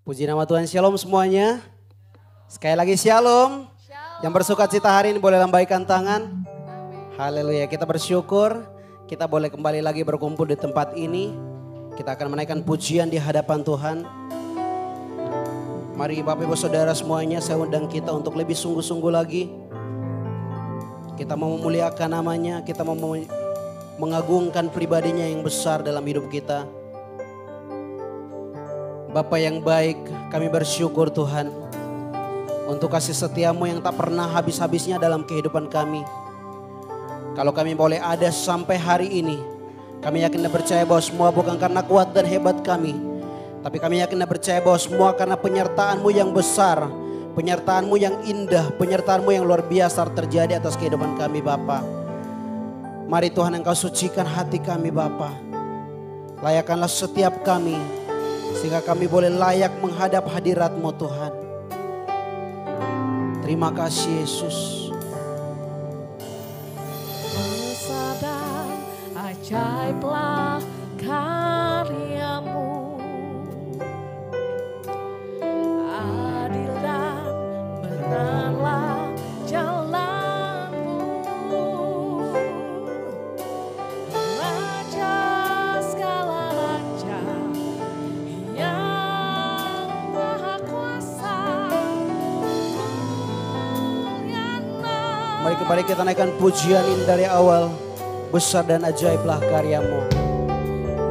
Puji nama Tuhan, shalom semuanya. Sekali lagi shalom. Yang bersuka cita hari ini boleh lambaikan tangan. Haleluya, kita bersyukur kita boleh kembali lagi berkumpul di tempat ini. Kita akan menaikkan pujian di hadapan Tuhan. Mari Bapak Ibu Saudara semuanya, saya undang kita untuk lebih sungguh-sungguh lagi. Kita mau memuliakan namanya, kita mau mengagungkan pribadinya yang besar dalam hidup kita. Bapa yang baik, kami bersyukur Tuhan untuk kasih setiamu yang tak pernah habis-habisnya dalam kehidupan kami. Kalau kami boleh ada sampai hari ini, kami yakin dan percaya bahwa semua bukan karena kuat dan hebat kami, tapi kami yakin dan percaya bahwa semua karena penyertaan-Mu yang besar, penyertaan-Mu yang indah, penyertaan-Mu yang luar biasa terjadi atas kehidupan kami Bapa. Mari Tuhan Engkau sucikan hati kami Bapa. Layakkanlah setiap kami, sehingga kami boleh layak menghadap hadirat-Mu Tuhan. Terima kasih Yesus. Besar dan ajaiblah karya-Mu, adil dan benarlah jalan-Mu, Raja segala raja yang maha kuasa. Mari kembali kita naikkan pujian ini dari awal. Besar dan ajaiblah karya-Mu.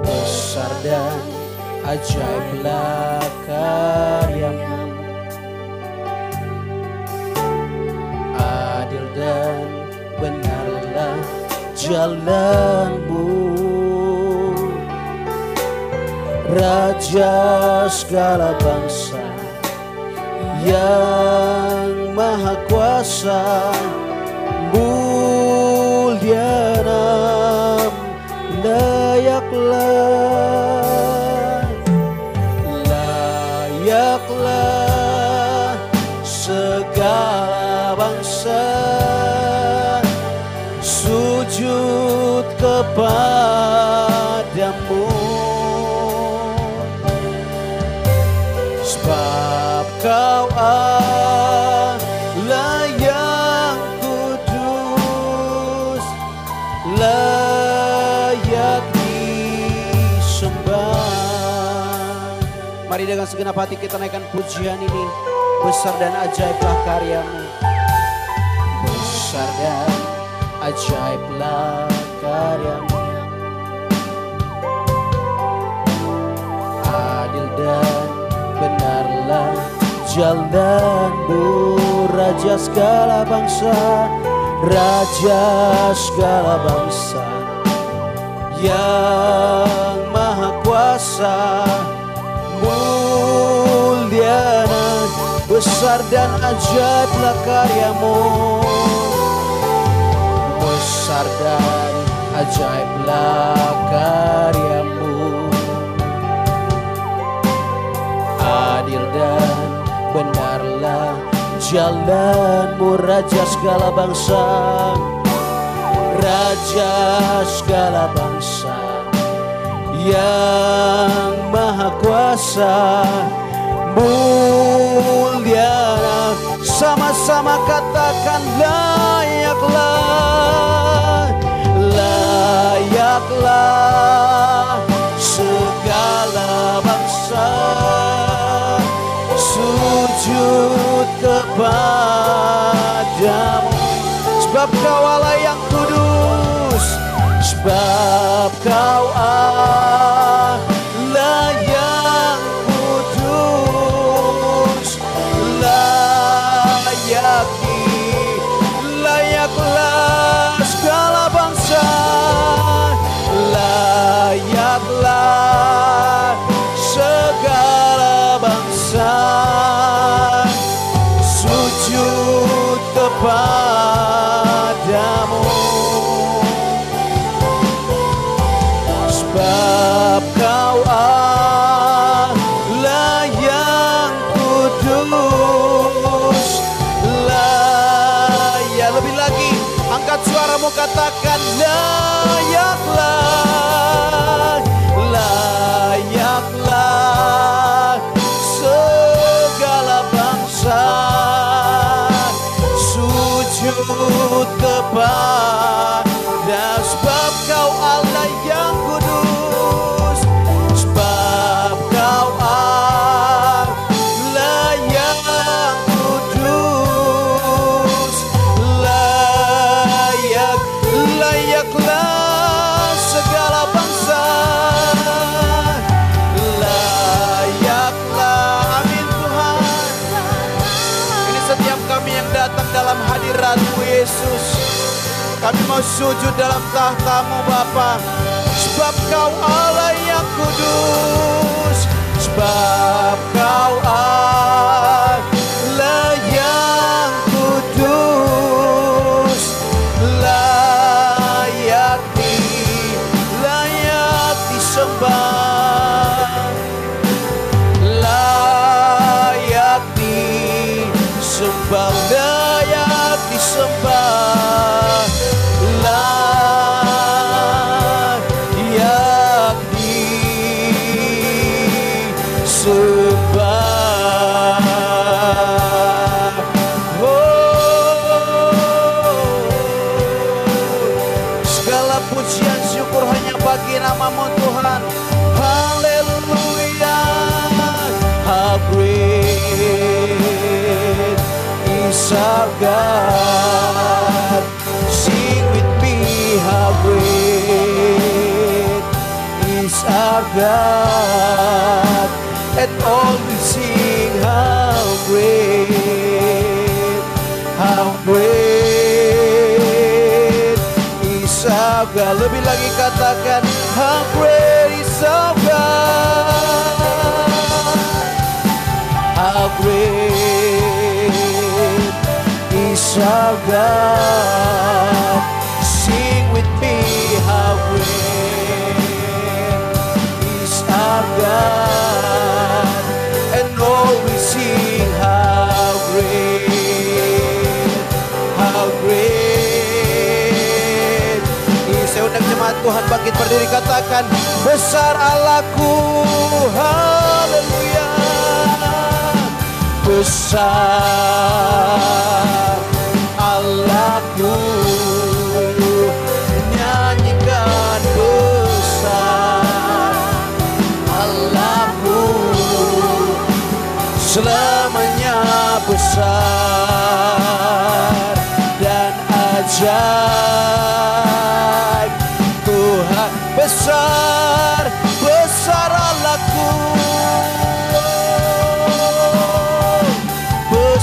Besar dan ajaiblah karya-Mu, adil dan benarlah jalan-Mu, Raja segala bangsa yang maha kuasa. Mulia nam layaklah segala bangsa sujud kepadamu, sebab Kau Allah yang kudus, layak disembah. Mari dengan segenap hati kita naikkan pujian ini. Besar dan ajaiblah karya-Mu, besar dan ajaiblah karya-Mu, adil dan benarlah jalan-Mu, Raja segala bangsa, Raja segala bangsa yang maha kuasa. Mulia dan besar dan ajaiblah karya-Mu, besar dan ajaiblah karya-Mu, adil dan benarlah jalan-Mu, Raja segala bangsa, Raja segala bangsa yang maha kuasa. Mulia, sama-sama katakan layaklah, layaklah segala bangsa sujud kepadamu, sebab Kau Allah yang kudus, sebab Kau Allah yang kudus, layaklah segala bangsa, layaklah segala bangsa sujud kepadamu, sebab Kau Allah yang kudus, layak. Lebih lagi, angkat suaramu katakan layaklah, layaklah Kami mau sujud dalam tahta-Mu Bapa. Sebab Kau Allah yang kudus. Sebab Kau Allah yang kudus. Layak disembah. Layak disembah. Layak disembah. Layak disembah. Segala pujian syukur hanya bagi nama-Mu Tuhan. Haleluya. How great is our God. Sing with me, how great is our God. And all we sing, how great is our God. Lebih lagi katakan, how great is our God. How great is our God. Sing with me, how great is our God. And all we sing, how great is. Saya undang jemaat Tuhan bangkit berdiri, katakan, besar Allahku. Haleluya. Besar Allahku, nyanyikan besar Allahku, selamanya besar dan ajaib. Tuhan besar, besar Allahku.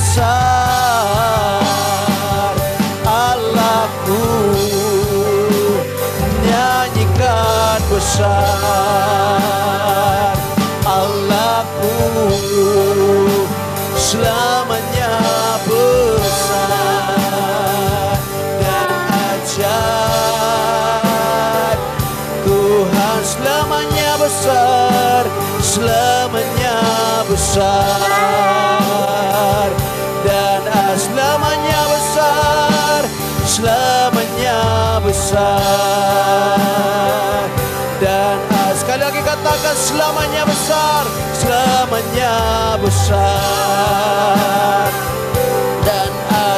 Besar Allahku, nyanyikan besar Allahku, selamanya besar dan ajaib. Tuhan selamanya besar, selamanya besar dan selamanya besar, selamanya besar dan sekali lagi katakan, selamanya besar, selamanya besar dan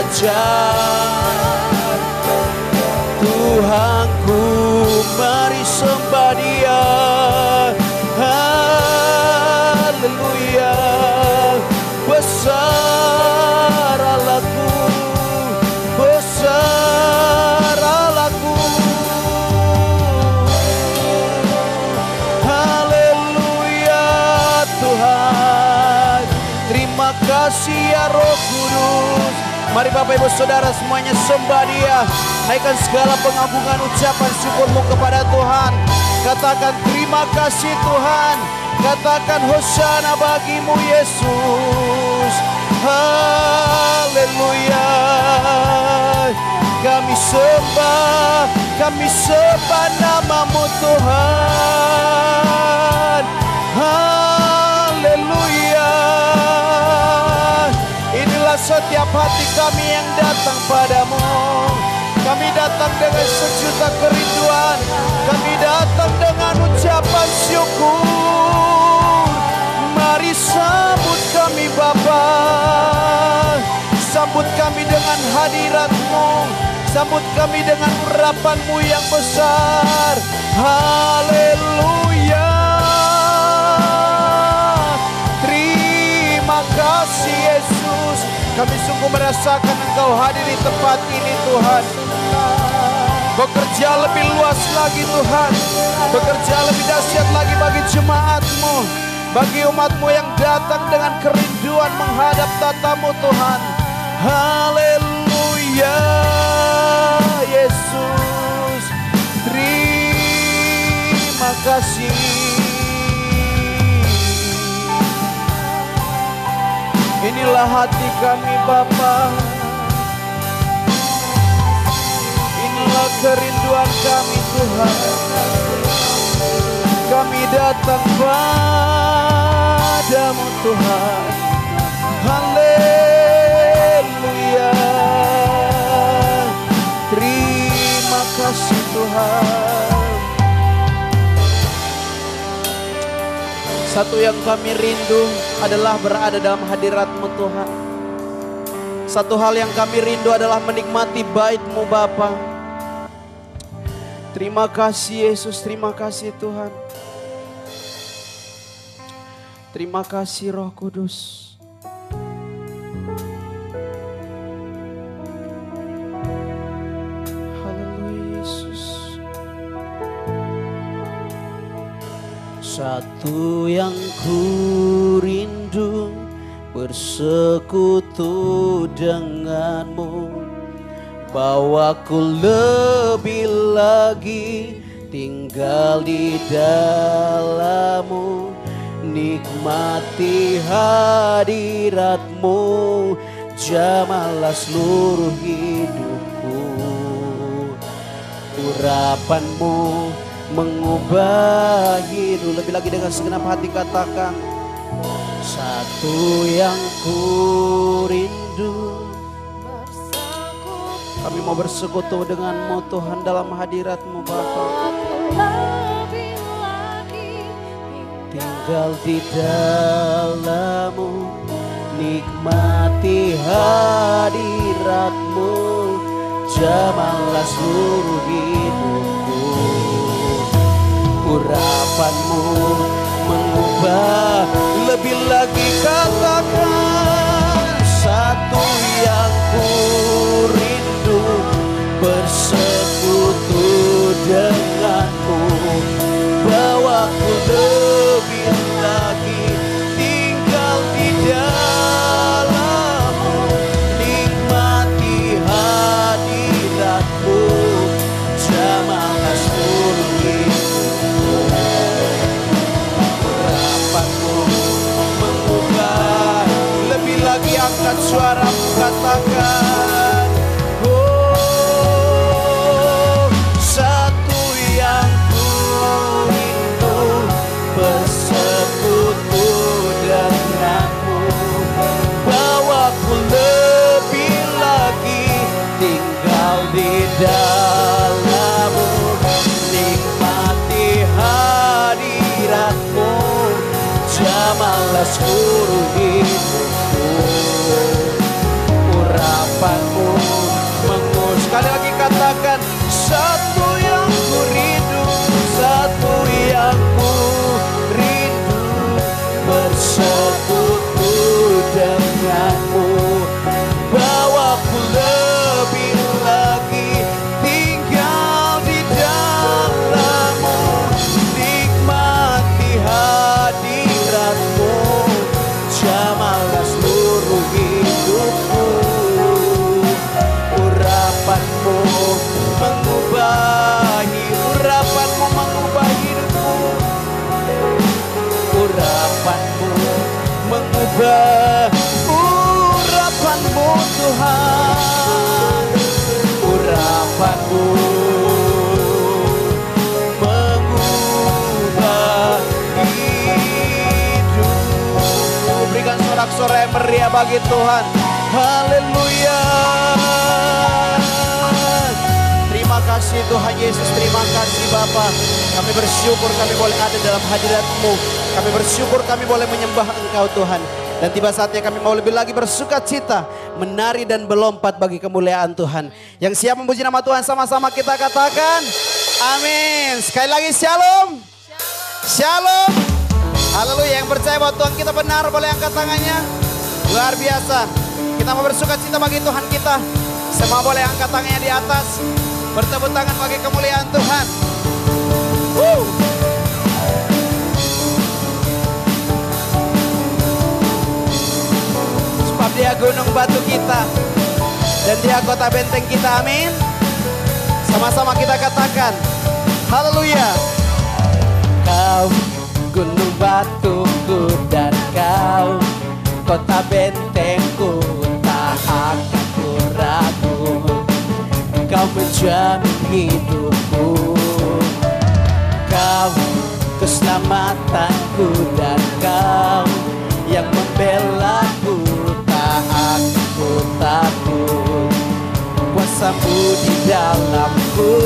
ajaib. Tuhanku, mari sembah Dia. Haleluya. Besar Allahku, besar Allahku. Haleluya Tuhan. Terima kasih ya Roh Kudus. Mari Bapak Ibu Saudara semuanya sembah Dia. Naikkan segala pengagungan ucapan syukurmu kepada Tuhan. Katakan terima kasih Tuhan. Katakan hosana bagimu Yesus. Haleluya. Kami sembah nama-Mu Tuhan. Haleluya. Inilah setiap hati kami yang datang padamu. Kami datang dengan sejuta kerinduan. Kami datang dengan ucapan syukur. Mari sambut kami Bapa. Sambut kami dengan hadirat-Mu. Sambut kami dengan urapan-Mu yang besar. Haleluya. Terima kasih Yesus. Kami sungguh merasakan Engkau hadir di tempat ini Tuhan. Bekerja lebih luas lagi Tuhan. Bekerja lebih dahsyat lagi bagi jemaat-Mu. Bagi umat-Mu yang datang dengan kerinduan menghadap tata-Mu Tuhan. Haleluya Yesus. Terima kasih. Inilah hati kami Bapa. Inilah kerinduan kami Tuhan. Kami datang padamu Tuhan. Haleluya. Terima kasih Tuhan. Satu yang kami rindu adalah berada dalam hadirat-Mu Tuhan. Satu hal yang kami rindu adalah menikmati bait-Mu Bapa. Terima kasih Yesus, terima kasih Tuhan. Terima kasih Roh Kudus. Haleluya Yesus. Satu yang ku rindu bersekutu denganmu, bawaku lebih lagi tinggal di dalammu, nikmati hadiratmu, jamalah seluruh hidupku. Urapanmu mengubah hidup. Lebih lagi dengan segenap hati katakan, satu yang ku rindu. Kami mau bersekutu denganmu Tuhan dalam hadiratmu Bapa. Tinggal di dalammu, nikmati hadiratmu, jamalah seluruh hidupku. Urapanmu mengubah, lebih lagi katakan, satu yang ku rindu bersekutu denganmu, bawaku lebih lagi tinggal di dalammu, nikmati hadiratmu, jamalah seluruh hidupku. Urapanmu mengubah, lebih lagi angkat suaramu katakan, oh, satu yang ku rindu bersekutu denganmu, bawaku lebih lagi tinggal di dalammu, nikmati hadiratmu, jamalah seluruh hidupku. Urapanmu mengus, sekali lagi katakan, satu yang ku rindu, satu yang ku rindu bersekutu denganmu, bawaku lebih lagi tinggal di dalammu, nikmati hadiratmu, jamalah seluruh hidupku. Urapanmu mengubah, urapanmu mengubah hidupku. Urapanmu mengubah, urapanmu Tuhan. Urapanmu mengubah hidupku. Berikan sorak-sorai yang meriah bagi Tuhan. Haleluya. Terima kasih Tuhan Yesus, terima kasih Bapa. Kami bersyukur kami boleh ada dalam hadirat-Mu. Kami bersyukur kami boleh menyembah Engkau Tuhan. Dan tiba saatnya kami mau lebih lagi bersuka cita, menari dan berlompat bagi kemuliaan Tuhan. Yang siap memuji nama Tuhan sama-sama kita katakan amin. Sekali lagi shalom. Shalom. Haleluya. Yang percaya bahwa Tuhan kita benar boleh angkat tangannya. Luar biasa. Kita mau bersuka cita bagi Tuhan kita. Semua boleh angkat tangannya di atas. Bertepuk tangan bagi kemuliaan Tuhan. Sebab Dia gunung batu kita dan Dia kota benteng kita, amin. Sama-sama kita katakan, haleluya. Kau gunung batuku dan kau kota bentengku, tak akan ku ragu. Kau menjamin hidupku, kau keselamatanku dan kau yang membelaku, tak akan ku takut. Kuasamu di dalamku,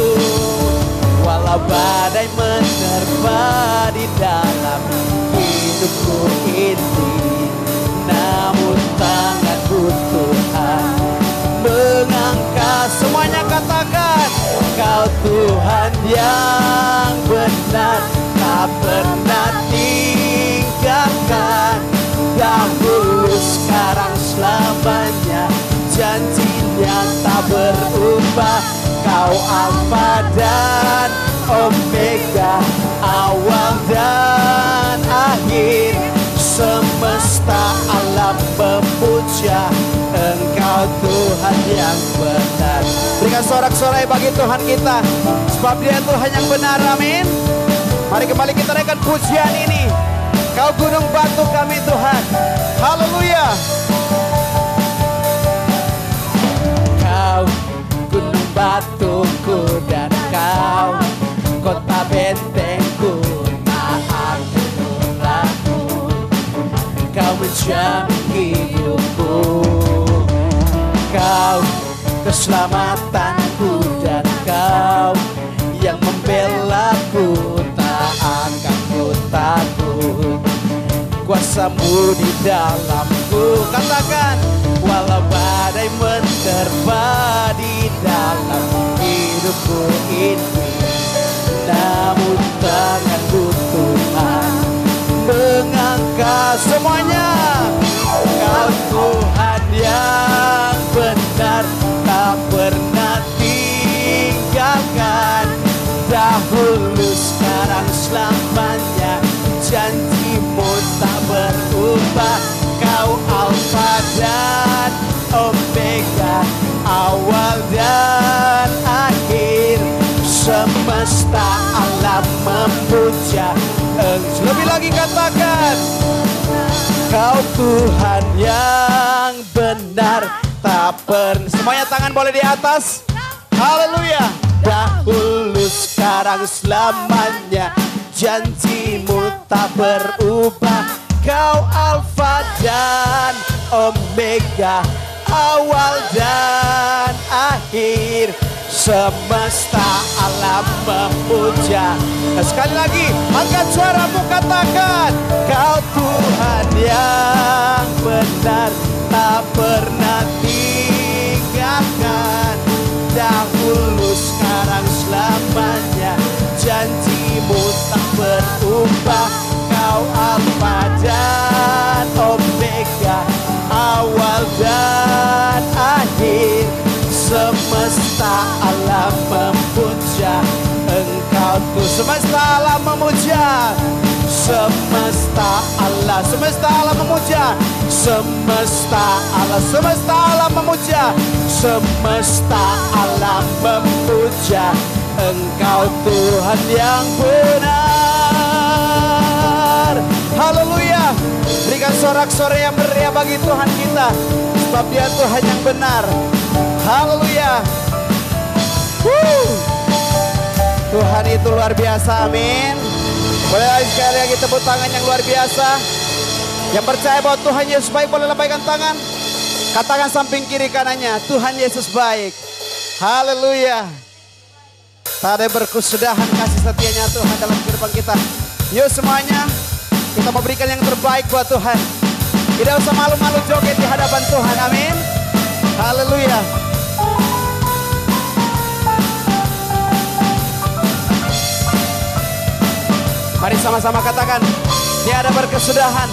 walau badai menerpa di dalam hidupku ini, namun tanganku Tuhan mengangkat. Semuanya katakan, Kau Tuhan yang benar, tak pernah tinggalkan. Dahulu, sekarang, selamanya, janjinya tak berubah. Kau Alfa dan Omega, awal dan akhir. Semesta alam memuja Engkau Tuhan yang benar. Berikan sorak-sorai bagi Tuhan kita, sebab Dia Tuhan yang benar, amin. Mari kembali kita naikkan pujian ini. Kau gunung batu kami Tuhan, haleluya. Kau gunung batuku dan kau kota bentengku, tak akan ku ragu. Kau menjamin hidupku, kau keselamatanku dan kau yang membelaku, tak akan ku takut. Kuasamu di dalamku, katakan, walau badai menerpa di dalam hidupku ini, namun tanganku Tuhan mengangkat. Semuanya, Kau Tuhan yang benar, tak pernah tinggalkan. Dahulu, sekarang, selamanya, janjimu tak berubah. Kau Alfa dan Omega, awal dan akhir. Semesta alam memuja. Lebih lagi katakan, Kau Tuhan yang benar, tak pernah. Semuanya tangan boleh di atas. Haleluya. Dahulu, sekarang, selamanya, janjimu tak berubah. Kau Alfa dan Omega, awal dan akhir. Semesta alam memuja. Sekali lagi, angkat suaramu, katakan, Kau Tuhan yang benar, tak pernah tinggalkan. Dahulu, sekarang, selamanya, janjimu tak berubah. Kau Alfa dan Omega, awal dan akhir. Semesta alam memuja Engkau Tuhan. Semesta alam memuja, semesta Allah, semesta alam memuja, semesta Allah, semesta alam memuja, semesta alam memuja Engkau Tuhan yang benar. Haleluya. Berikan sorak-sorai yang meriah bagi Tuhan kita, sebab Dia Tuhan yang benar. Haleluya. Tuhan itu luar biasa, amin. Boleh sekali lagi tepuk tangan yang luar biasa. Yang percaya bahwa Tuhan Yesus baik boleh lambaikan tangan. Katakan samping kiri kanannya, Tuhan Yesus baik. Haleluya. Tak ada berkesudahan kasih setianya Tuhan dalam kehidupan kita. Yuk semuanya, kita mau berikan yang terbaik buat Tuhan. Tidak usah malu-malu joget di hadapan Tuhan, amin. Haleluya. Mari sama-sama katakan, tiada berkesudahan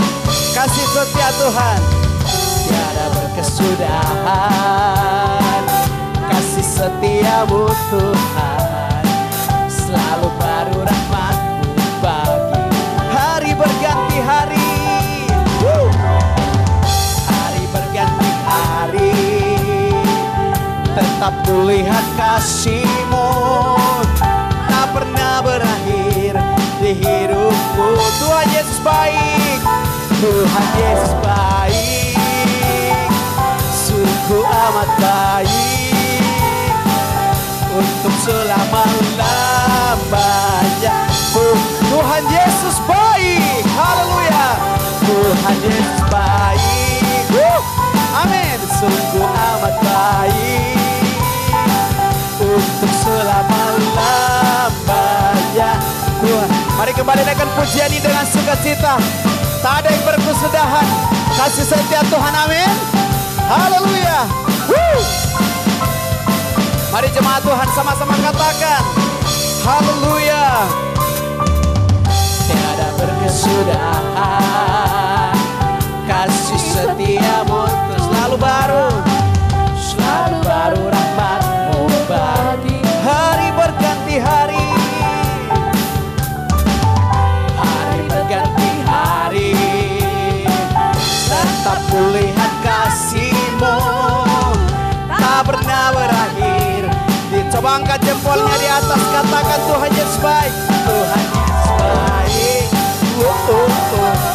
kasih setia Tuhan. Tiada berkesudahan kasih setiamu Tuhan. Selalu baru rahmat-Mu bagi hari berganti hari. Hari berganti hari, tetap kulihat kasih-Mu. Tuhan Yesus baik, sungguh amat baik, untuk selama-lamanya. Tuhan Yesus baik, haleluya. Tuhan Yesus baik, amin. Sungguh amat baik, untuk selama-lamanya. Tuhan, mari kembali naikkan pujian ini dengan sukacita. Tak ada yang berkesudahan. Kasih setia Tuhan, amin. Haleluya. Mari jemaat Tuhan sama-sama katakan, haleluya. Tiada berkesudahan, kasih setiamu selalu baru, selalu baru rahmat-Mu bagi hari berganti hari, hari berganti hari, tetap kulihat kasih-Mu tak pernah berakhir. Coba angkat jempolnya di atas, katakan Tuhan Yesus baik, Tuhan Yesus baik,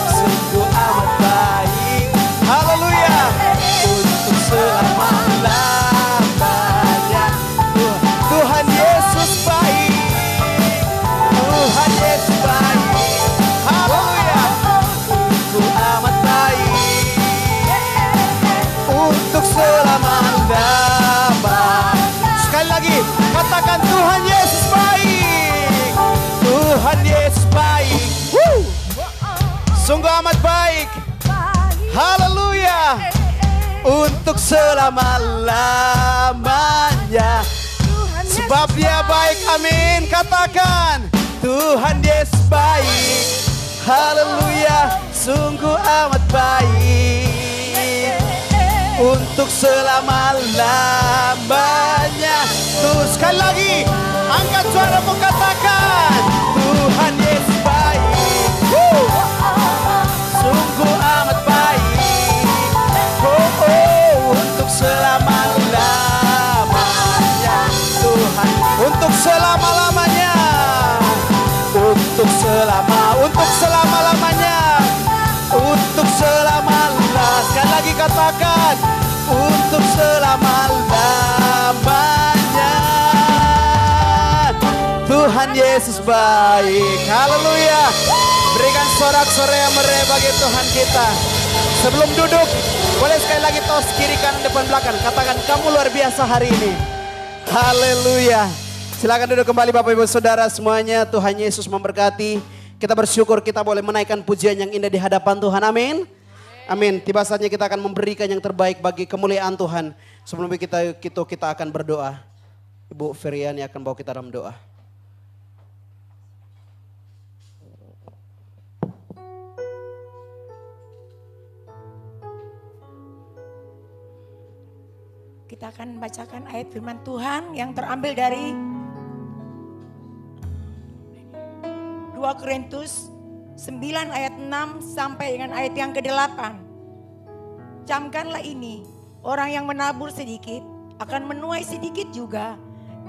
sungguh amat baik, haleluya, untuk selama-lamanya. Tuhan Yesus baik, Tuhan Yesus baik, haleluya, sungguh amat baik, untuk selama-lamanya. Sekali lagi, katakan Tuhan Yesus baik, Tuhan Yesus baik, sungguh amat baik, haleluya, untuk selama-lamanya. Sebab Dia baik, amin. Katakan Tuhan Yesus baik, haleluya, sungguh amat baik, untuk selama-lamanya. Tuh, sekali lagi, angkat suaramu, katakan Tuhan Yesus baik, sungguh amat baik, untuk selama-lamanya. Tuhan, untuk selama-lamanya, untuk selama-lamanya, untuk selama-lamanya. Sekali lagi katakan, untuk selama-lamanya. Tuhan Yesus baik, haleluya. Berikan sorak-sorai yang meriah bagi Tuhan kita. Sebelum duduk, boleh sekali lagi tos kiri kanan depan belakang. Katakan, kamu luar biasa hari ini. Haleluya. Silakan duduk kembali Bapak Ibu Saudara semuanya. Tuhan Yesus memberkati. Kita bersyukur kita boleh menaikkan pujian yang indah di hadapan Tuhan, amin. Amin. Tiba saatnya kita akan memberikan yang terbaik bagi kemuliaan Tuhan. Sebelum kita akan berdoa. Ibu Feriani akan bawa kita dalam doa. Kita akan bacakan ayat firman Tuhan yang terambil dari 2 Korintus 9 ayat 6 sampai dengan ayat yang ke-8. Camkanlah ini, orang yang menabur sedikit akan menuai sedikit juga,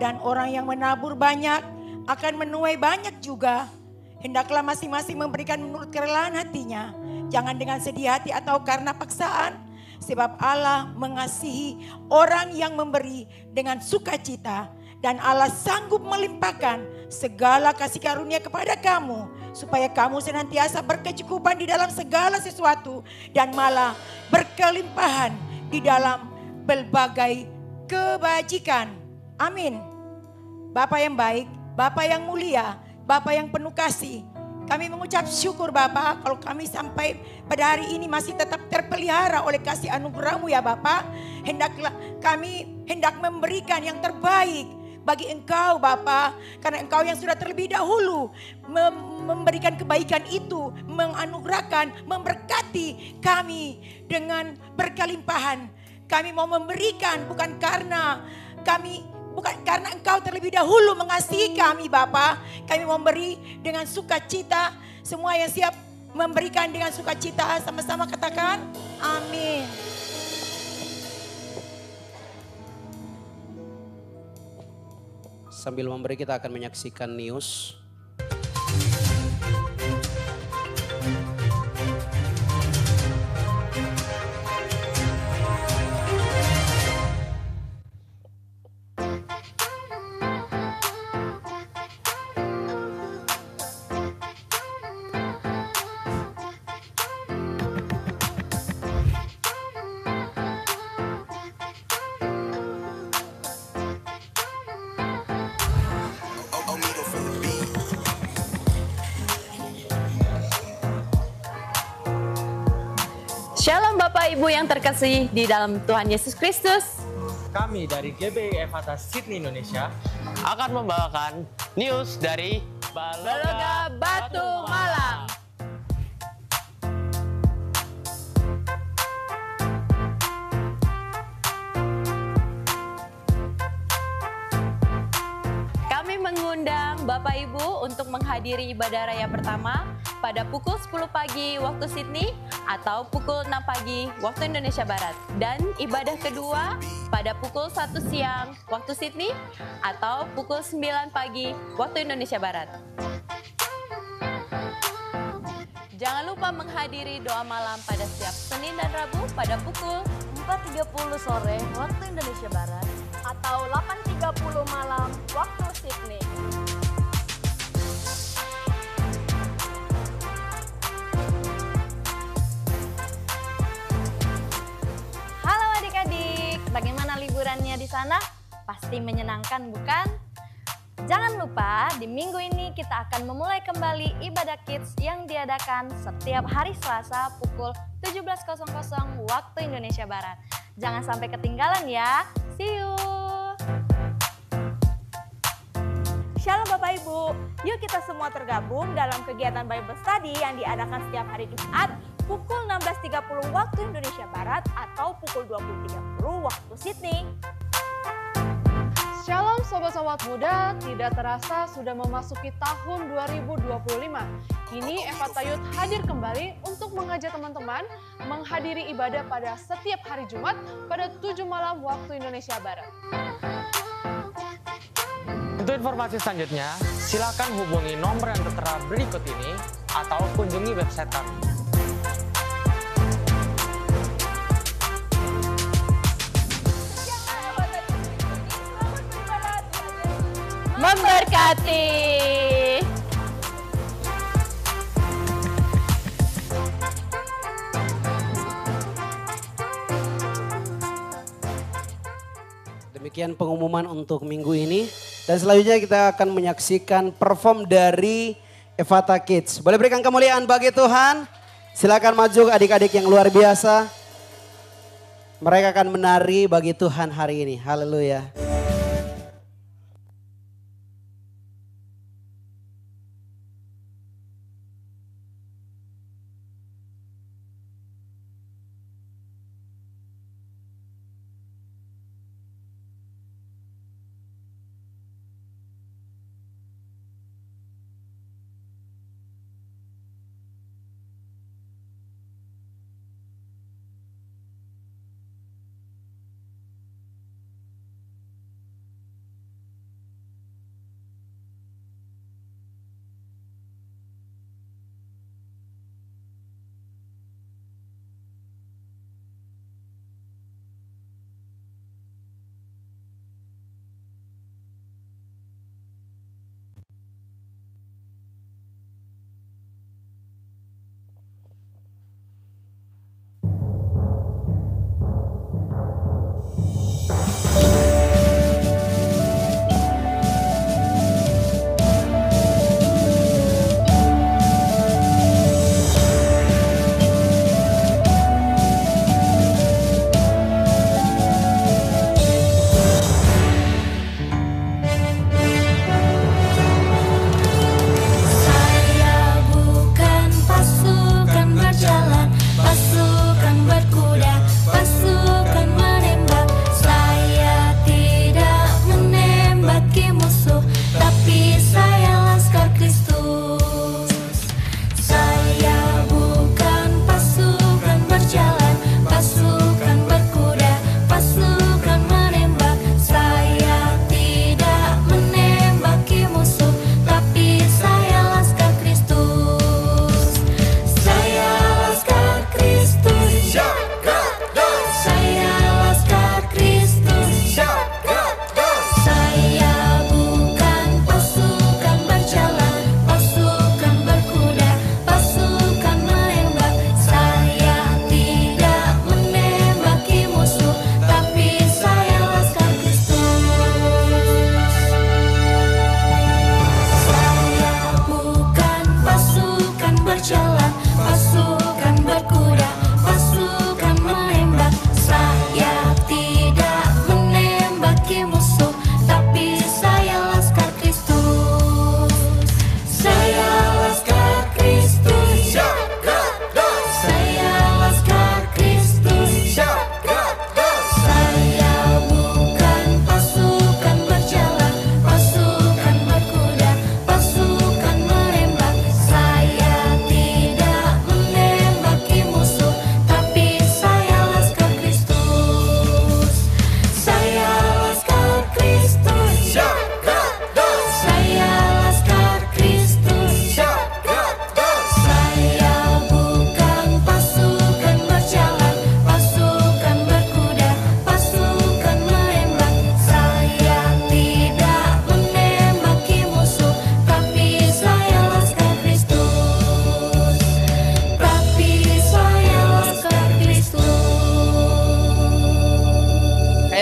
dan orang yang menabur banyak akan menuai banyak juga. Hendaklah masing-masing memberikan menurut kerelaan hatinya, jangan dengan sedih hati atau karena paksaan, sebab Allah mengasihi orang yang memberi dengan sukacita, dan Allah sanggup melimpahkan segala kasih karunia kepada kamu, supaya kamu senantiasa berkecukupan di dalam segala sesuatu dan malah berkelimpahan di dalam berbagai kebajikan. Amin. Bapa yang baik, Bapa yang mulia, Bapa yang penuh kasih, kami mengucap syukur Bapa kalau kami sampai pada hari ini masih tetap terpelihara oleh kasih anugerah-Mu ya Bapa. Kami hendak memberikan yang terbaik bagi Engkau Bapa, karena Engkau yang sudah terlebih dahulu memberikan kebaikan itu, menganugerahkan, memberkati kami dengan berkelimpahan. Kami mau memberikan bukan karena Engkau terlebih dahulu mengasihi kami Bapa. Kami memberi dengan sukacita. Semua yang siap memberikan dengan sukacita sama-sama katakan amin. Sambil memberi kita akan menyaksikan news. Shalom Bapak Ibu yang terkasih di dalam Tuhan Yesus Kristus. Kami dari GBI Evata Sydney Indonesia akan membawakan news dari Baloga Batu Malang. Kami mengundang Bapak Ibu untuk menghadiri ibadah raya pertama pada pukul 10 pagi waktu Sydney atau pukul 6 pagi waktu Indonesia Barat. Dan ibadah kedua pada pukul 1 siang waktu Sydney atau pukul 9 pagi waktu Indonesia Barat. Jangan lupa menghadiri doa malam pada setiap Senin dan Rabu pada pukul 4.30 sore waktu Indonesia Barat atau 8.30 malam waktu Sydney. Halo adik-adik, bagaimana liburannya di sana? Pasti menyenangkan bukan? Jangan lupa di minggu ini kita akan memulai kembali ibadah kids yang diadakan setiap hari Selasa pukul 17.00 waktu Indonesia Barat. Jangan sampai ketinggalan ya. See you. Shalom Bapak Ibu, yuk kita semua tergabung dalam kegiatan Bible Study yang diadakan setiap hari Jumat pukul 16.30 waktu Indonesia Barat atau pukul 20.30 waktu Sydney. Shalom sobat-sobat muda, tidak terasa sudah memasuki tahun 2025. Kini Evata Youth hadir kembali untuk mengajak teman-teman menghadiri ibadah pada setiap hari Jumat pada 7 malam waktu Indonesia Barat. Untuk informasi selanjutnya, silakan hubungi nomor yang tertera berikut ini atau kunjungi website kami. Memberkati. Demikian pengumuman untuk minggu ini. Dan selanjutnya kita akan menyaksikan perform dari Evata Kids. Boleh berikan kemuliaan bagi Tuhan. Silakan maju adik-adik yang luar biasa. Mereka akan menari bagi Tuhan hari ini. Haleluya.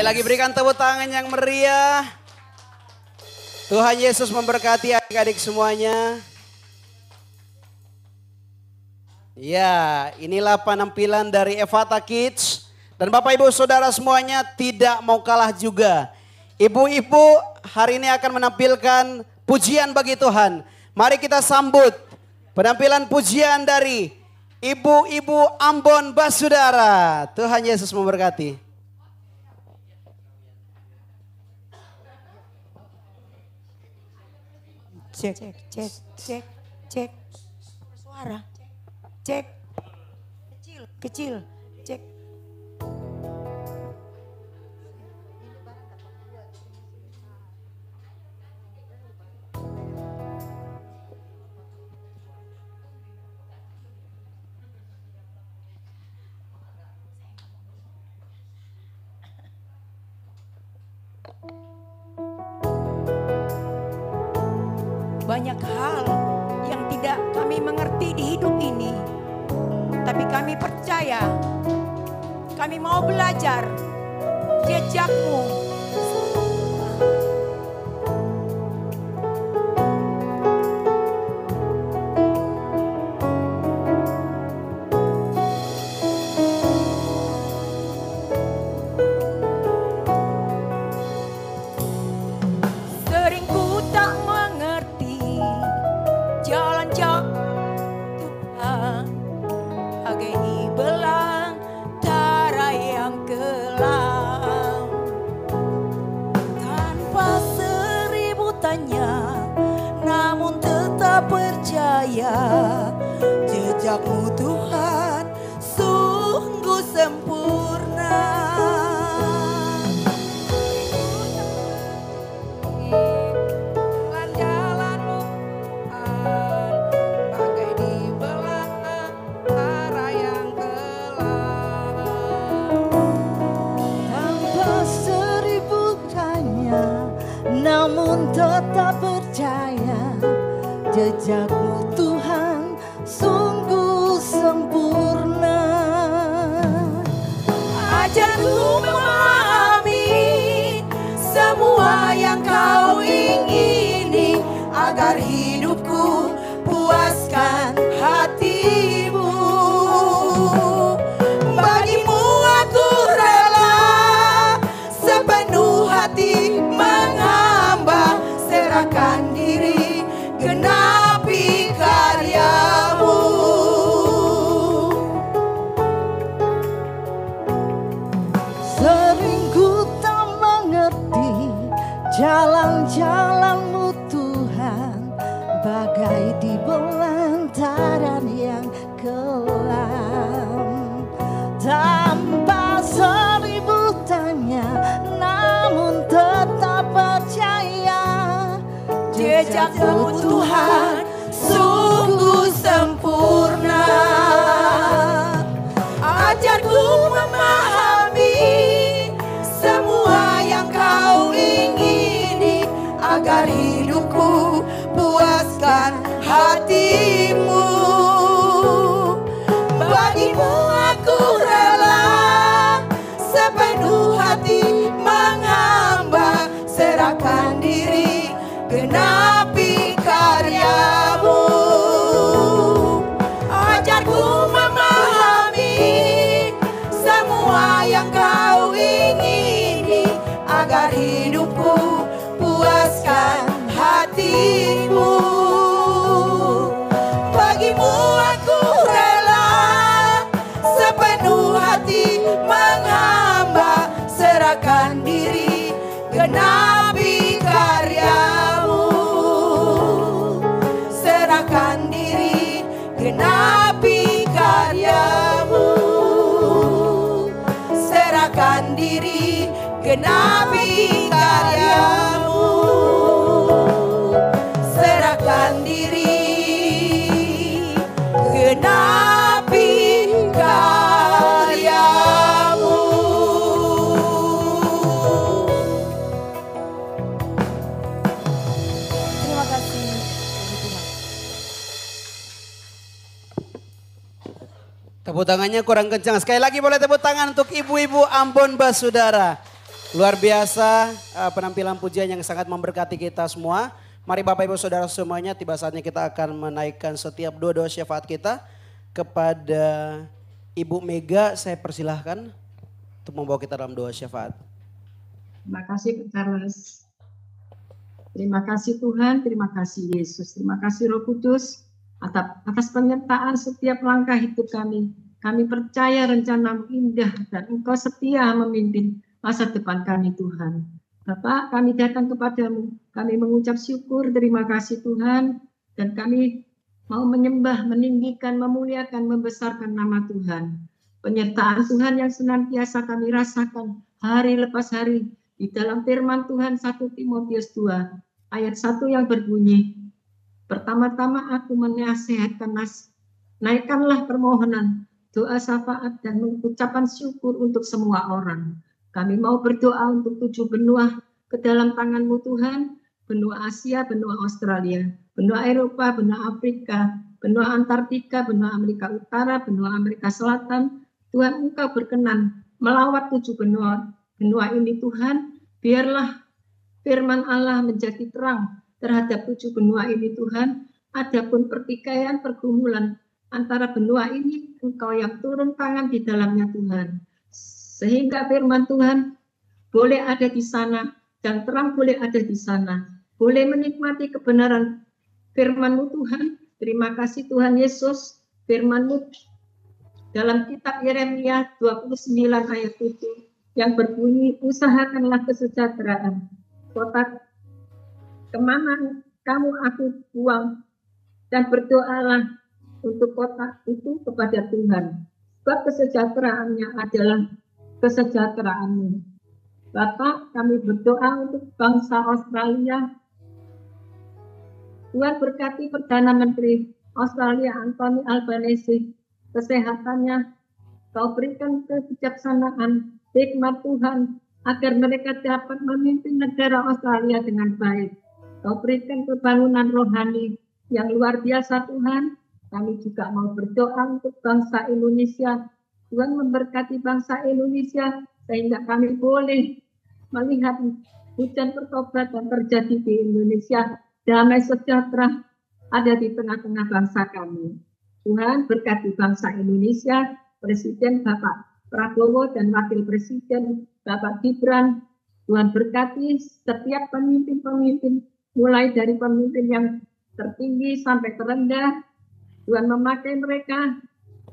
lagi berikan tepuk tangan yang meriah. Tuhan Yesus memberkati adik-adik semuanya. Ya, inilah penampilan dari Evata Kids. Dan Bapak Ibu Saudara semuanya tidak mau kalah juga. Ibu-ibu hari ini akan menampilkan pujian bagi Tuhan. Mari kita sambut penampilan pujian dari ibu-ibu Ambon Basudara. Tuhan Yesus memberkati. Cek, cek, cek, cek. Suara. Cek. Kecil, kecil. Cek. Banyak hal yang tidak kami mengerti di hidup ini. Tapi kami percaya, kami mau belajar jejakmu. Sering ku tak mengerti jalan-jalan Tuhan, bagai di belantara yang kelam. Tanpa seribu tanya, namun tetap percaya, jejakmu Tuhan sungguh sempurna. Jalan-jalanmu bagai di belantara yang kelam. Tanpa seribu tanya, namun tetap percaya, jejakmu Tuhan sungguh sempurna. Ajarku memahami semua yang kau ingini, agar hidupku puaskan hatimu. Bagimu aku rela sepenuh hati menghamba, serahkan diri genapi karyamu. Sering ku tak mengerti jalan-jalanmu Tuhan, bagai di belantaran yang kelam. Tanpa seribu tanya, namun tetap percaya, Jejakmu Tuhan sungguh sempurna. Ajarku memahami semua yang kau ingini, agar hidupku puaskan hatimu. Bagimu aku rela sepenuh hati menghamba, serahkan diri genapi karyamu. Ajarku memahami semua yang kau ingini, agar hidupku puaskan hatimu. Bagimu aku rela sepenuh hati menghamba, serahkan diri genapi karyamu. Serahkan diri genapi karyamu. Serahkan diri genapi karyamu. Serahkan diri genapi karyamu. Terima kasih. Tepuk tangannya kurang kencang. Sekali lagi boleh tepuk tangan untuk ibu-ibu Ambon Basudara. Luar biasa penampilan pujian yang sangat memberkati kita semua. Mari Bapak Ibu Saudara semuanya, tiba saatnya kita akan menaikkan setiap doa syafaat kita kepada Ibu Mega. Saya persilahkan untuk membawa kita dalam doa syafaat. Terima kasih Pak Charles. Terima kasih Tuhan, terima kasih Yesus, terima kasih Roh Kudus atas penyertaan setiap langkah hidup kami. Kami percaya rencana-Mu indah dan Engkau setia memimpin masa depan kami Tuhan. Bapak, kami datang kepadamu, kami mengucap syukur, terima kasih Tuhan, dan kami mau menyembah, meninggikan, memuliakan, membesarkan nama Tuhan. Penyertaan Tuhan yang senantiasa kami rasakan hari lepas hari di dalam firman Tuhan 1 Timotius 2 ayat 1 yang berbunyi, pertama-tama aku menasihatkan naikkanlah permohonan, doa syafaat dan ucapan syukur untuk semua orang. Kami mau berdoa untuk 7 benua ke dalam tangan-Mu Tuhan, benua Asia, benua Australia, benua Eropa, benua Afrika, benua Antartika, benua Amerika Utara, benua Amerika Selatan. Tuhan, Engkau berkenan melawat 7 benua ini Tuhan, biarlah firman Allah menjadi terang terhadap 7 benua ini Tuhan. Adapun pertikaian, pergumulan antara benua ini, Engkau yang turun tangan di dalamnya Tuhan. Sehingga firman Tuhan boleh ada di sana dan terang boleh ada di sana. Boleh menikmati kebenaran firman-Mu Tuhan. Terima kasih Tuhan Yesus. Firman-Mu dalam kitab Yeremia 29 ayat 7 yang berbunyi, usahakanlah kesejahteraan. Kota kemana kamu aku buang, dan berdoalah untuk kota itu kepada Tuhan. Sebab kesejahteraannya adalah kesejahteraan-Mu. Bapak, kami berdoa untuk bangsa Australia. Tuhan berkati Perdana Menteri Australia Anthony Albanese, kesehatannya. Kau berikan kebijaksanaan, hikmat Tuhan, agar mereka dapat memimpin negara Australia dengan baik. Kau berikan kebangunan rohani yang luar biasa Tuhan. Kami juga mau berdoa untuk bangsa Indonesia. Tuhan memberkati bangsa Indonesia sehingga kami boleh melihat hujan pertobatan terjadi di Indonesia. Damai sejahtera ada di tengah-tengah bangsa kami. Tuhan berkati bangsa Indonesia, Presiden Bapak Prabowo dan Wakil Presiden Bapak Gibran. Tuhan berkati setiap pemimpin-pemimpin, mulai dari pemimpin yang tertinggi sampai terendah. Tuhan memakai mereka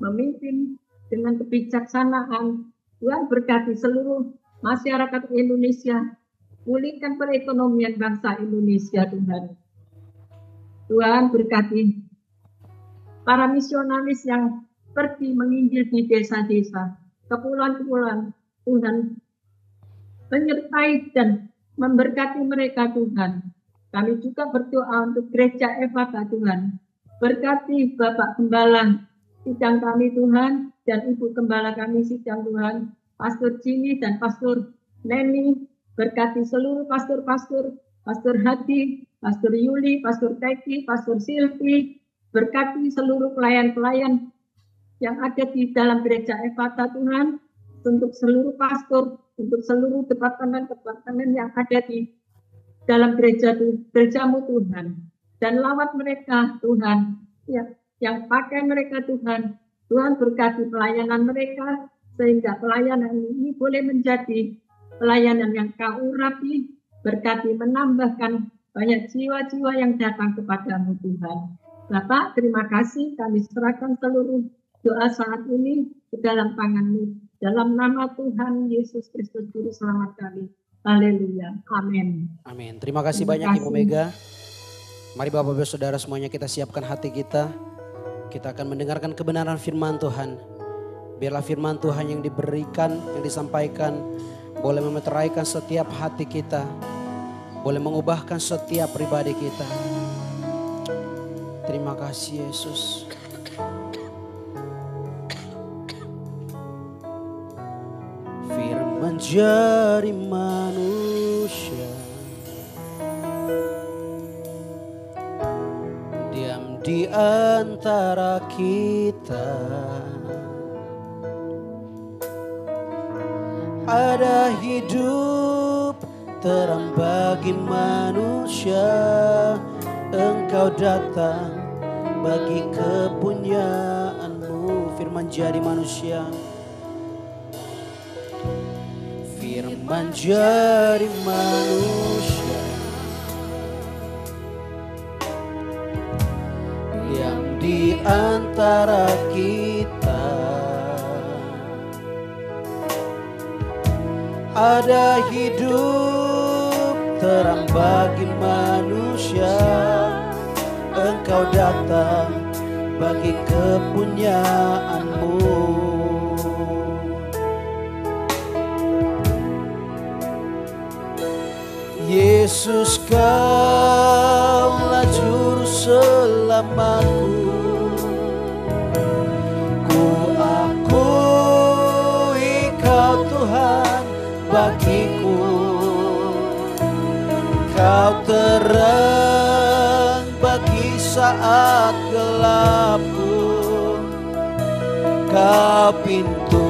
memimpin dengan kebijaksanaan. Tuhan berkati seluruh masyarakat Indonesia, pulihkan perekonomian bangsa Indonesia Tuhan. Tuhan berkati para misionaris yang pergi menginjil di desa-desa, kepulauan-kepulauan. Tuhan menyertai dan memberkati mereka Tuhan. Kami juga berdoa untuk gereja Efata Tuhan. Berkati Bapak Gembala sidang kami Tuhan, dan Ibu Gembala kami sidang Tuhan, Pastor Jimmy dan Pastor Neni. Berkati seluruh pastor-pastor, Pastor Hadi, Pastor Yuli, Pastor Teki, Pastor Silvi. Berkati seluruh pelayan-pelayan yang ada di dalam gereja Efata Tuhan, untuk seluruh pastor, untuk seluruh departemen-departemen yang ada di dalam gerejamu Tuhan. Dan lawat mereka Tuhan, ya, yang pakai mereka Tuhan. Tuhan berkati pelayanan mereka, sehingga pelayanan ini boleh menjadi pelayanan yang Kau urapi, berkati menambahkan banyak jiwa-jiwa yang datang kepadamu Tuhan. Bapak, terima kasih, kami serahkan seluruh doa saat ini ke dalam tangan-Mu. Dalam nama Tuhan Yesus Kristus Juru Selamat kami. Haleluya. Amin. Amin. Terima kasih banyak Ibu Mega. Mari Bapak Ibu Saudara semuanya kita siapkan hati kita. Kita akan mendengarkan kebenaran firman Tuhan. Biarlah firman Tuhan yang diberikan, yang disampaikan, boleh memeteraikan setiap hati kita. Boleh mengubahkan setiap pribadi kita. Terima kasih Yesus. Firman jadi manusia, diam di antara kita. Ada hidup terang bagi manusia. Engkau datang bagi kepunyaanmu. Firman jadi manusia. Firman jadi manusia yang di antara kita. Ada hidup terang bagi manusia. Engkau datang bagi kepunyaanmu. Yesus, Kaulah juru selamatku. Ku akui Kau Tuhan bagiku. Kau terang bagi saat gelapku. Kau pintu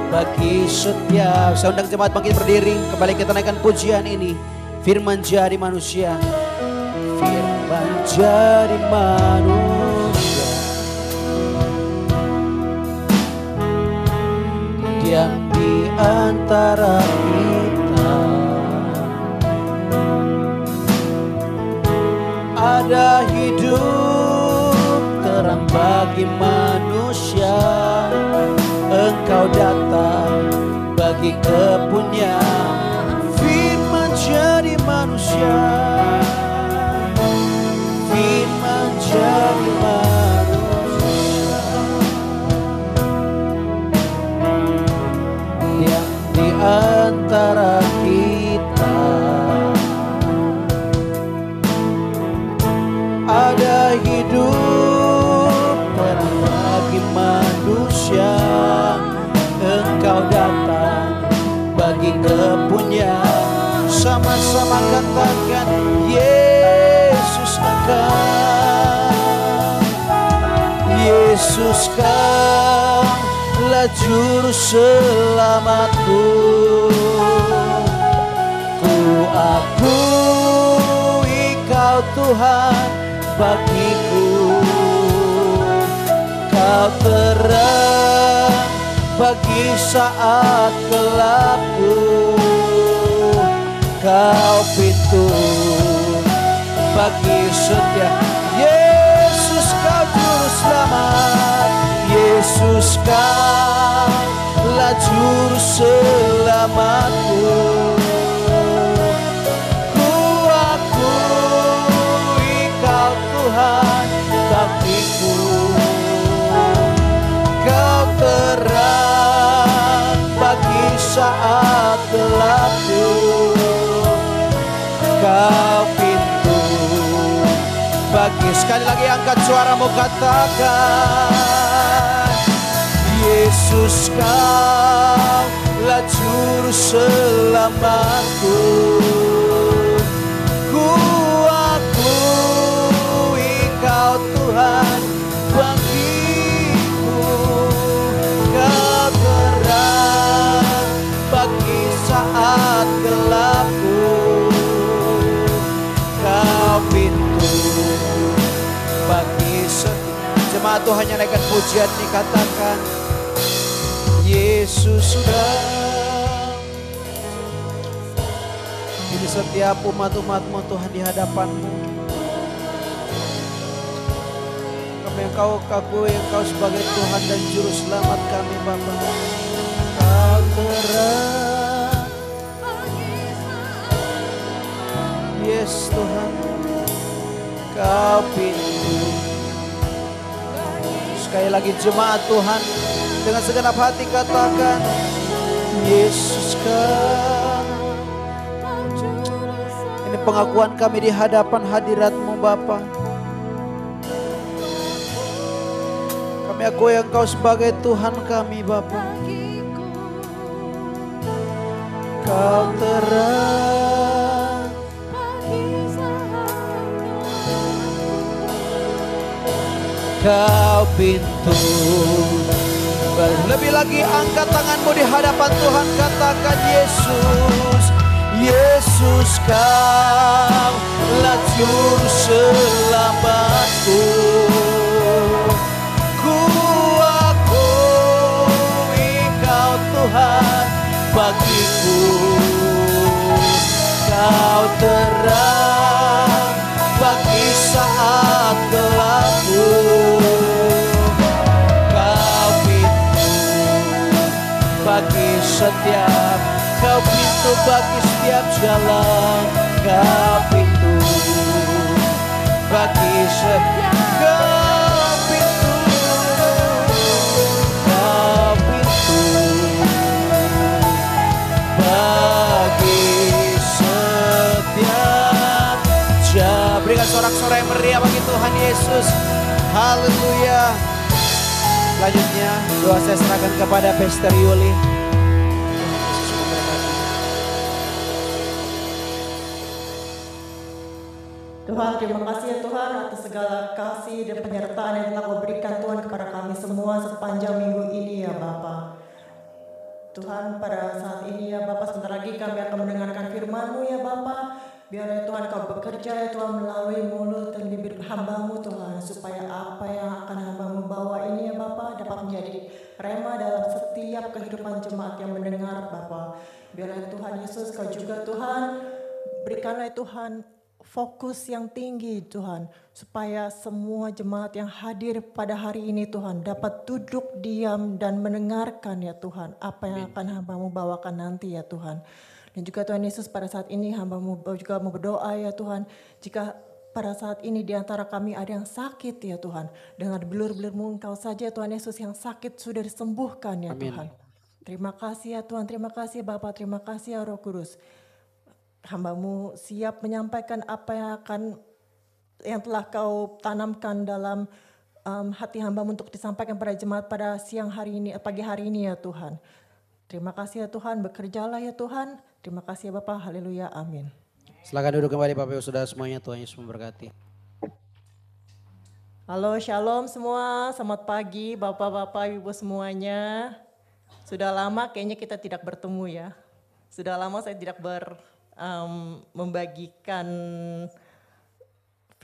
bagi setiap. Saya undang jemaat bangkit berdiri. Kembali kita naikkan pujian ini. Firman jadi manusia. Firman jadi manusia yang di antara kita. Ada hidup terang bagi manusia. Engkau datang bagi kepunyaan. Firman jadi manusia. Firman jadi manusia yang di antara kita. Ada hidup terang bagi manusia. Engkau datang bagi kepunyaan. Sama-sama katakan, Yesus Engkau. Yesus Kaulah juru selamatku. Ku akui Kau Tuhan bagiku. Kau terang bagi saat gelapku. Kau pintu bagi setiap. Yesus Kau juru selamat. Yesus Kaulah juru selamatku. Ku akui Kau Tuhan bagiku. Kau terang bagi saat gelapku. Kau pintu bagi. Sekali lagi angkat suaramu katakan, Yesus Kaulah juru selamatku. Ku akui Kau Tuhan bagiku. Kau terang bagi saat gelapku. Kau pintu bagi setiap. Jemaat Tuhan yang naikkan pujian ini katakan, Yesus sudah. Ini setiap umat-umat-Mu Tuhan di hadapan-Mu. Kami Engkau akui Engkau sebagai Tuhan dan Juru Selamat kami Bapa. Kau terang. Yes Tuhan. Kau pintu. Sekali lagi jemaat Tuhan dengan segenap hati katakan, Yesus Kau. Ini pengakuan kami di hadapan hadirat-Mu Bapa. Kami akui Engkau sebagai Tuhan kami Bapa. Kau terang. Kau pintu. Lebih lagi angkat tanganmu di hadapan Tuhan, katakan Yesus. Yesus Kaulah juru selamatku. Ku akui Kau Tuhan bagiku. Kau terang bagi saat gelapku. Kau pintu bagi setiap, Kau pintu bagi setiap jalan. Kau pintu bagi setiap, Kau pintu, Kau pintu bagi setiap jalan. Berikan sorak-sorai yang meriah bagi Tuhan Yesus. Haleluya. Selanjutnya doa saya serahkan kepada Pastor Yuli. Tuhan, terima kasih ya Tuhan atas segala kasih dan penyertaan yang telah Kau berikan Tuhan kepada kami semua sepanjang minggu ini ya Bapa. Tuhan, pada saat ini ya Bapa, sebentar lagi kami akan mendengarkan firman-Mu ya Bapa. Biarlah Tuhan Kau bekerja ya Tuhan melalui mulut dan bibir hamba-Mu Tuhan, supaya apa yang akan hamba-Mu bawa ini ya Bapa dapat menjadi rema dalam setiap kehidupan jemaat yang mendengar Bapa. Biarlah Tuhan Yesus Kau juga Tuhan berikanlah Tuhan fokus yang tinggi Tuhan, supaya semua jemaat yang hadir pada hari ini Tuhan dapat duduk diam dan mendengarkan ya Tuhan apa yang akan hamba-Mu bawakan nanti ya Tuhan. Dan juga Tuhan Yesus, pada saat ini hamba-Mu juga mau berdoa ya Tuhan, jika pada saat ini di antara kami ada yang sakit ya Tuhan, dengan belur-belur-Mu Engkau saja Tuhan Yesus yang sakit sudah disembuhkan ya Tuhan. Terima kasih ya Tuhan, terima kasih Bapa, terima kasih ya Roh Kudus. Hamba-Mu siap menyampaikan apa yang telah Kau tanamkan dalam hati hamba-Mu untuk disampaikan pada jemaat pada siang hari ini, pagi hari ini ya Tuhan. Terima kasih ya Tuhan, bekerjalah ya Tuhan. Terima kasih ya Bapak, haleluya, amin. Silakan duduk kembali Bapak Ibu Saudara semuanya, Tuhan Yesus memberkati. Halo, shalom semua, selamat pagi Bapak-Bapak, Ibu semuanya. Sudah lama kayaknya kita tidak bertemu ya. Sudah lama saya tidak membagikan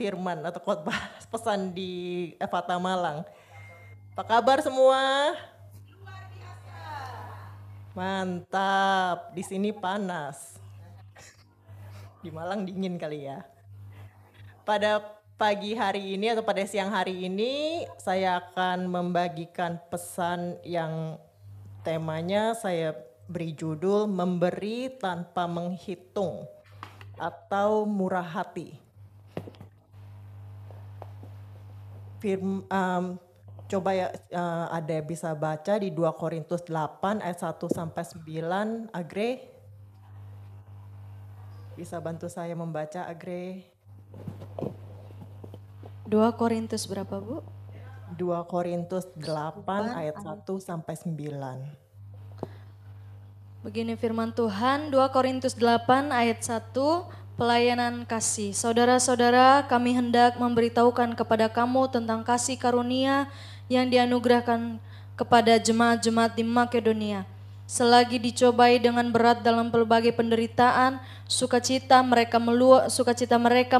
firman atau khotbah pesan di Fata Malang. Apa kabar semua? Luar biasa. Mantap, di sini panas. Di Malang dingin kali ya. Pada pagi hari ini atau pada siang hari ini saya akan membagikan pesan yang temanya saya beri judul memberi tanpa menghitung atau murah hati. Coba ya ada bisa baca di 2 Korintus 8 ayat 1 sampai 9, Agre. Bisa bantu saya membaca, Agre? 2 Korintus berapa, Bu? 2 Korintus 8 ayat 1 sampai 9. Begini firman Tuhan, 2 Korintus 8 ayat 1, pelayanan kasih. Saudara-saudara, kami hendak memberitahukan kepada kamu tentang kasih karunia yang dianugerahkan kepada jemaat-jemaat di Makedonia. Selagi dicobai dengan berat dalam berbagai penderitaan, sukacita mereka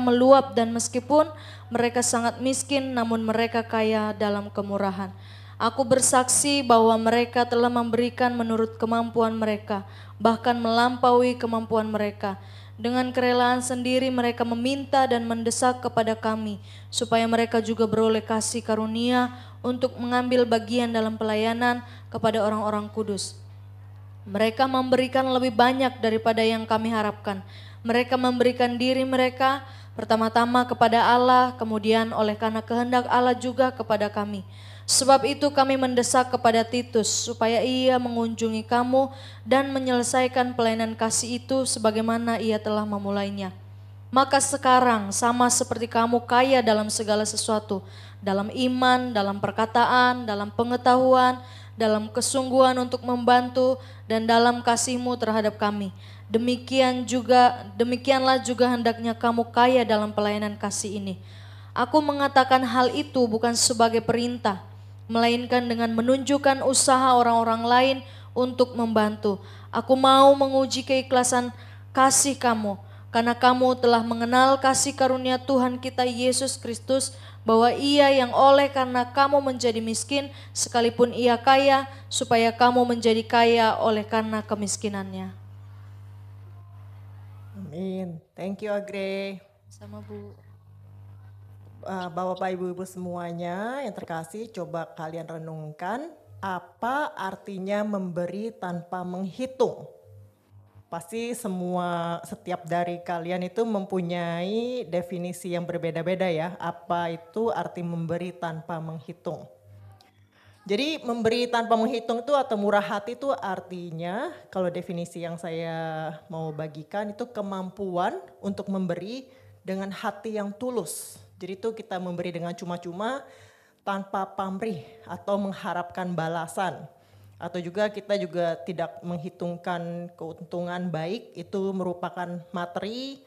meluap dan meskipun mereka sangat miskin, namun mereka kaya dalam kemurahan. Aku bersaksi bahwa mereka telah memberikan menurut kemampuan mereka, bahkan melampaui kemampuan mereka. Dengan kerelaan sendiri mereka meminta dan mendesak kepada kami, supaya mereka juga beroleh kasih karunia untuk mengambil bagian dalam pelayanan kepada orang-orang kudus. Mereka memberikan lebih banyak daripada yang kami harapkan. Mereka memberikan diri mereka pertama-tama kepada Allah, kemudian oleh karena kehendak Allah juga kepada kami. Sebab itu kami mendesak kepada Titus supaya ia mengunjungi kamu dan menyelesaikan pelayanan kasih itu sebagaimana ia telah memulainya. Maka sekarang sama seperti kamu kaya dalam segala sesuatu, dalam iman, dalam perkataan, dalam pengetahuan, dalam kesungguhan untuk membantu, dan dalam kasihmu terhadap kami. Demikianlah juga hendaknya kamu kaya dalam pelayanan kasih ini. Aku mengatakan hal itu bukan sebagai perintah, melainkan dengan menunjukkan usaha orang-orang lain untuk membantu. Aku mau menguji keikhlasan kasih kamu, karena kamu telah mengenal kasih karunia Tuhan kita Yesus Kristus, bahwa Ia yang oleh karena kamu menjadi miskin, sekalipun Ia kaya, supaya kamu menjadi kaya oleh karena kemiskinannya. Amin. Thank you Agre. Sama Bu. Bapak Ibu semuanya yang terkasih, coba kalian renungkan apa artinya memberi tanpa menghitung. Pasti setiap dari kalian itu mempunyai definisi yang berbeda-beda ya. Apa itu arti memberi tanpa menghitung? Jadi memberi tanpa menghitung itu atau murah hati itu artinya, kalau definisi yang saya mau bagikan itu kemampuan untuk memberi dengan hati yang tulus. Jadi itu kita memberi dengan cuma-cuma tanpa pamrih atau mengharapkan balasan. Atau juga kita juga tidak menghitungkan keuntungan, baik itu merupakan materi,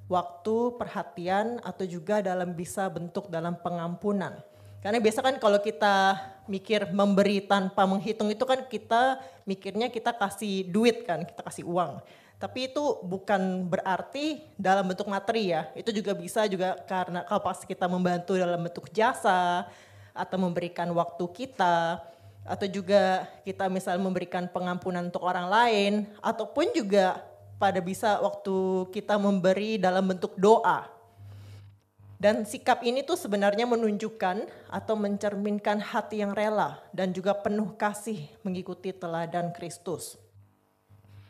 waktu, perhatian, atau juga bisa bentuk dalam pengampunan. Karena biasa kan kalau kita mikir memberi tanpa menghitung itu kan kita mikirnya kita kasih duit kan, kita kasih uang. Tapi itu bukan berarti dalam bentuk materi ya, itu juga bisa juga karena kalau pas kita membantu dalam bentuk jasa, atau memberikan waktu kita, atau juga kita misal memberikan pengampunan untuk orang lain, ataupun juga pada bisa waktu kita memberi dalam bentuk doa. Dan sikap ini tuh sebenarnya menunjukkan atau mencerminkan hati yang rela dan juga penuh kasih mengikuti teladan Kristus.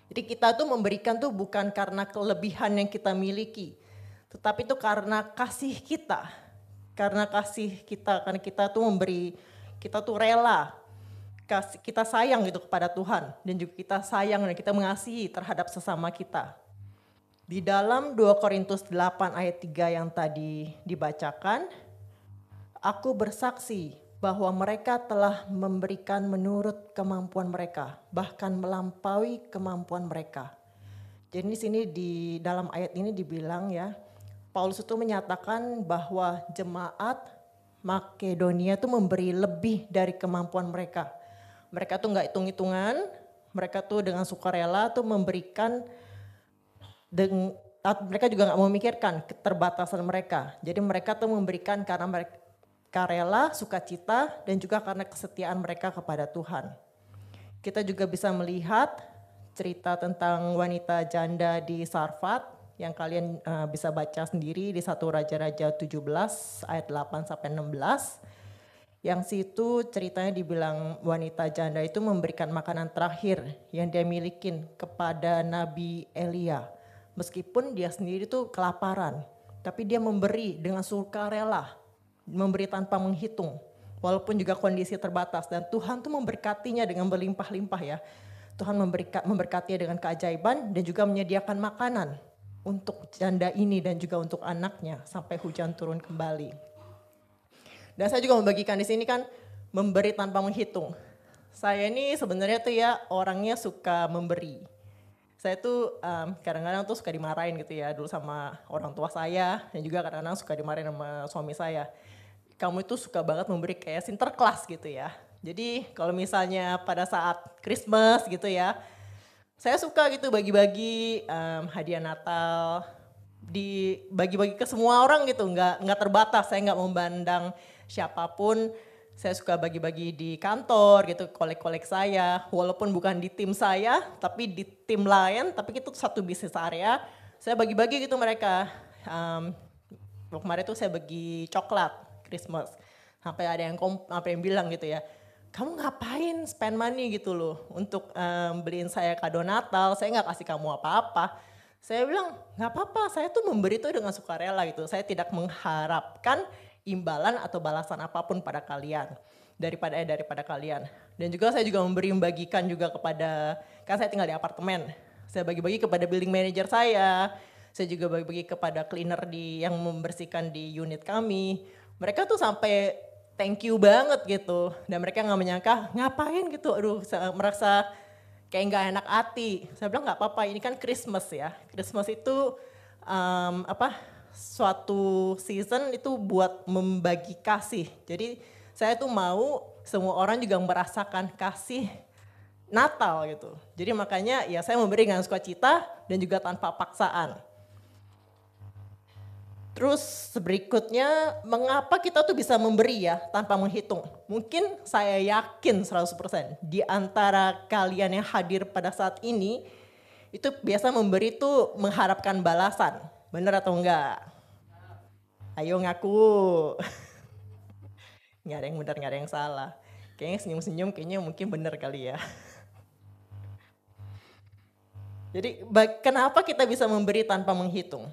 Jadi kita tuh memberikan tuh bukan karena kelebihan yang kita miliki, tetapi itu karena kasih kita. Karena kasih kita, karena kita tuh memberi, kita tuh rela. Kita sayang gitu kepada Tuhan dan juga kita sayang dan kita mengasihi terhadap sesama kita. Di dalam 2 Korintus 8 ayat 3 yang tadi dibacakan, aku bersaksi bahwa mereka telah memberikan menurut kemampuan mereka, bahkan melampaui kemampuan mereka. Jadi di sini di dalam ayat ini dibilang ya, Paulus itu menyatakan bahwa jemaat Makedonia itu memberi lebih dari kemampuan mereka. Mereka tuh nggak hitung-hitungan, mereka tuh dengan sukarela tuh memberikan, mereka juga nggak memikirkan keterbatasan mereka. Jadi mereka tuh memberikan karena mereka rela, sukacita, dan juga karena kesetiaan mereka kepada Tuhan. Kita juga bisa melihat cerita tentang wanita janda di Sarfat yang kalian bisa baca sendiri di 1 Raja-Raja 17 ayat 8 sampai 16. Yang situ ceritanya dibilang wanita janda itu memberikan makanan terakhir yang dia milikin kepada Nabi Elia. Meskipun dia sendiri tuh kelaparan, tapi dia memberi dengan sukarela, memberi tanpa menghitung. Walaupun juga kondisi terbatas dan Tuhan tuh memberkatinya dengan berlimpah-limpah ya. Tuhan memberkatinya dengan keajaiban dan juga menyediakan makanan untuk janda ini dan juga untuk anaknya sampai hujan turun kembali. Dan saya juga membagikan di sini kan memberi tanpa menghitung. Saya ini sebenarnya tuh ya orangnya suka memberi. Saya tuh kadang-kadang tuh suka dimarahin gitu ya dulu sama orang tua saya dan juga kadang-kadang suka dimarahin sama suami saya. Kamu itu suka banget memberi kayak Sinterklas gitu ya. Jadi kalau misalnya pada saat Christmas gitu ya, saya suka gitu bagi-bagi hadiah Natal, dibagi-bagi ke semua orang gitu, nggak terbatas. Saya nggak memandang siapapun, saya suka bagi-bagi di kantor gitu, kolek-kolek saya, walaupun bukan di tim saya, tapi di tim lain, tapi itu satu bisnis area, saya bagi-bagi gitu mereka. Kemarin tuh saya bagi coklat Christmas, sampai ada yang bilang gitu ya, kamu ngapain spend money gitu loh untuk beliin saya kado Natal, saya nggak kasih kamu apa-apa. Saya bilang nggak apa-apa, saya tuh memberi tuh dengan sukarela gitu, saya tidak mengharapkan imbalan atau balasan apapun pada kalian daripada kalian. Dan juga saya juga membagikan juga kepada, kan saya tinggal di apartemen, saya bagi-bagi kepada building manager saya juga bagi-bagi kepada cleaner yang membersihkan di unit kami. Mereka tuh sampai thank you banget gitu, dan mereka nggak menyangka ngapain gitu, aduh merasa kayak nggak enak hati. Saya bilang nggak apa-apa, ini kan Christmas ya, Christmas itu suatu season itu buat membagi kasih. Jadi saya tuh mau semua orang juga merasakan kasih Natal gitu. Jadi makanya ya saya memberi dengan sukacita dan juga tanpa paksaan. Terus berikutnya, mengapa kita tuh bisa memberi ya tanpa menghitung? Mungkin saya yakin 100% di antara kalian yang hadir pada saat ini, itu biasa memberi tuh mengharapkan balasan. Bener atau enggak? Ayo ngaku. Nggak ada yang benar, nggak ada yang salah. Kayaknya senyum-senyum kayaknya mungkin bener kali ya. Jadi kenapa kita bisa memberi tanpa menghitung?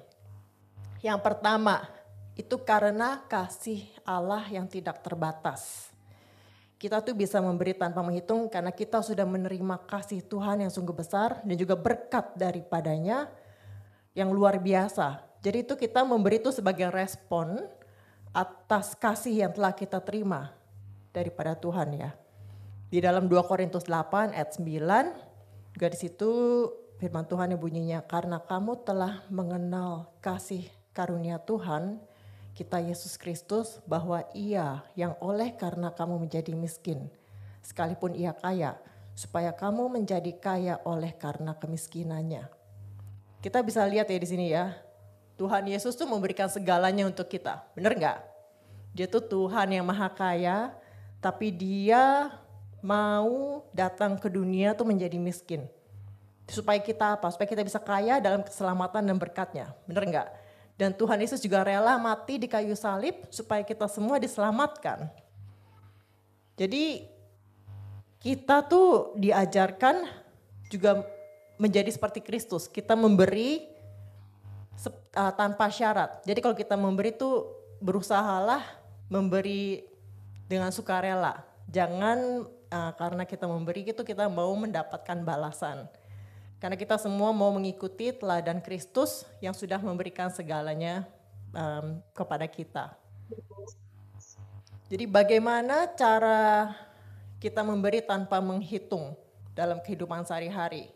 Yang pertama, itu karena kasih Allah yang tidak terbatas. Kita tuh bisa memberi tanpa menghitung karena kita sudah menerima kasih Tuhan yang sungguh besar dan juga berkat daripadanya yang luar biasa. Jadi itu kita memberi itu sebagai respon atas kasih yang telah kita terima daripada Tuhan ya. Di dalam 2 Korintus 8 ayat 9, juga di situ firman Tuhan yang bunyinya, karena kamu telah mengenal kasih karunia Tuhan kita Yesus Kristus, bahwa Ia yang oleh karena kamu menjadi miskin sekalipun Ia kaya, supaya kamu menjadi kaya oleh karena kemiskinannya. Kita bisa lihat ya di sini ya, Tuhan Yesus tuh memberikan segalanya untuk kita, benar nggak? Dia tuh Tuhan yang maha kaya, tapi Dia mau datang ke dunia tuh menjadi miskin. Supaya kita apa? Supaya kita bisa kaya dalam keselamatan dan berkatnya, benar nggak? Dan Tuhan Yesus juga rela mati di kayu salib supaya kita semua diselamatkan. Jadi kita tuh diajarkan juga menjadi seperti Kristus. Kita memberi tanpa syarat. Jadi kalau kita memberi tuh berusahalah memberi dengan sukarela. Jangan karena kita memberi gitu kita mau mendapatkan balasan. Karena kita semua mau mengikuti teladan Kristus yang sudah memberikan segalanya kepada kita. Jadi bagaimana cara kita memberi tanpa menghitung dalam kehidupan sehari-hari?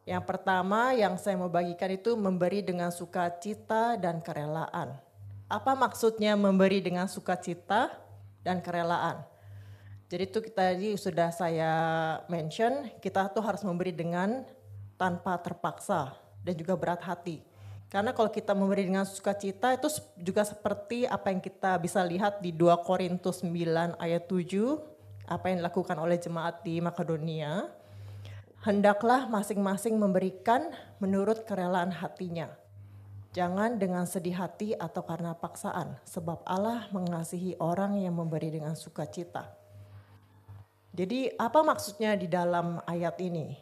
Yang pertama yang saya mau bagikan itu memberi dengan sukacita dan kerelaan. Apa maksudnya memberi dengan sukacita dan kerelaan? Jadi itu tadi sudah saya mention, kita tuh harus memberi dengan tanpa terpaksa dan juga berat hati. Karena kalau kita memberi dengan sukacita itu juga seperti apa yang kita bisa lihat di 2 Korintus 9 ayat 7, apa yang dilakukan oleh jemaat di Makedonia. Hendaklah masing-masing memberikan menurut kerelaan hatinya. Jangan dengan sedih hati atau karena paksaan, sebab Allah mengasihi orang yang memberi dengan sukacita. Jadi apa maksudnya di dalam ayat ini?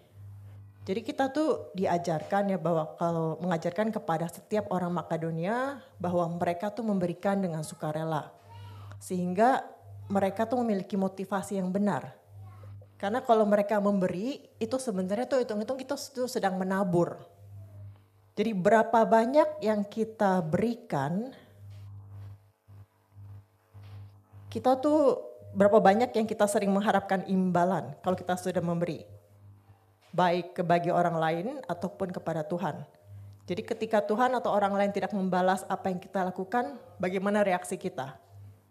Jadi kita tuh diajarkan ya bahwa kalau mengajarkan kepada setiap orang Makedonia bahwa mereka tuh memberikan dengan sukarela. Sehingga mereka tuh memiliki motivasi yang benar. Karena kalau mereka memberi itu sebenarnya tuh hitung-hitung kita tuh sedang menabur. Jadi berapa banyak yang kita berikan, kita tuh berapa banyak yang kita sering mengharapkan imbalan kalau kita sudah memberi. Baik bagi orang lain ataupun kepada Tuhan. Jadi ketika Tuhan atau orang lain tidak membalas apa yang kita lakukan, bagaimana reaksi kita?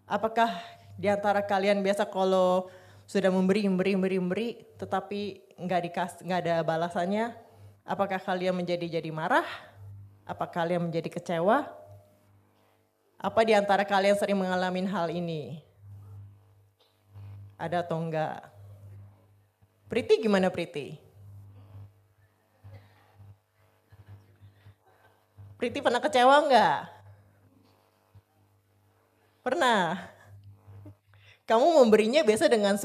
Apakah di antara kalian biasa kalau sudah memberi, tetapi nggak ada balasannya, apakah kalian menjadi marah? Apakah kalian menjadi kecewa? Apa di antara kalian sering mengalami hal ini? Ada atau enggak? Priti gimana Priti? Priti pernah kecewa enggak? Pernah. Kamu memberinya biasa dengan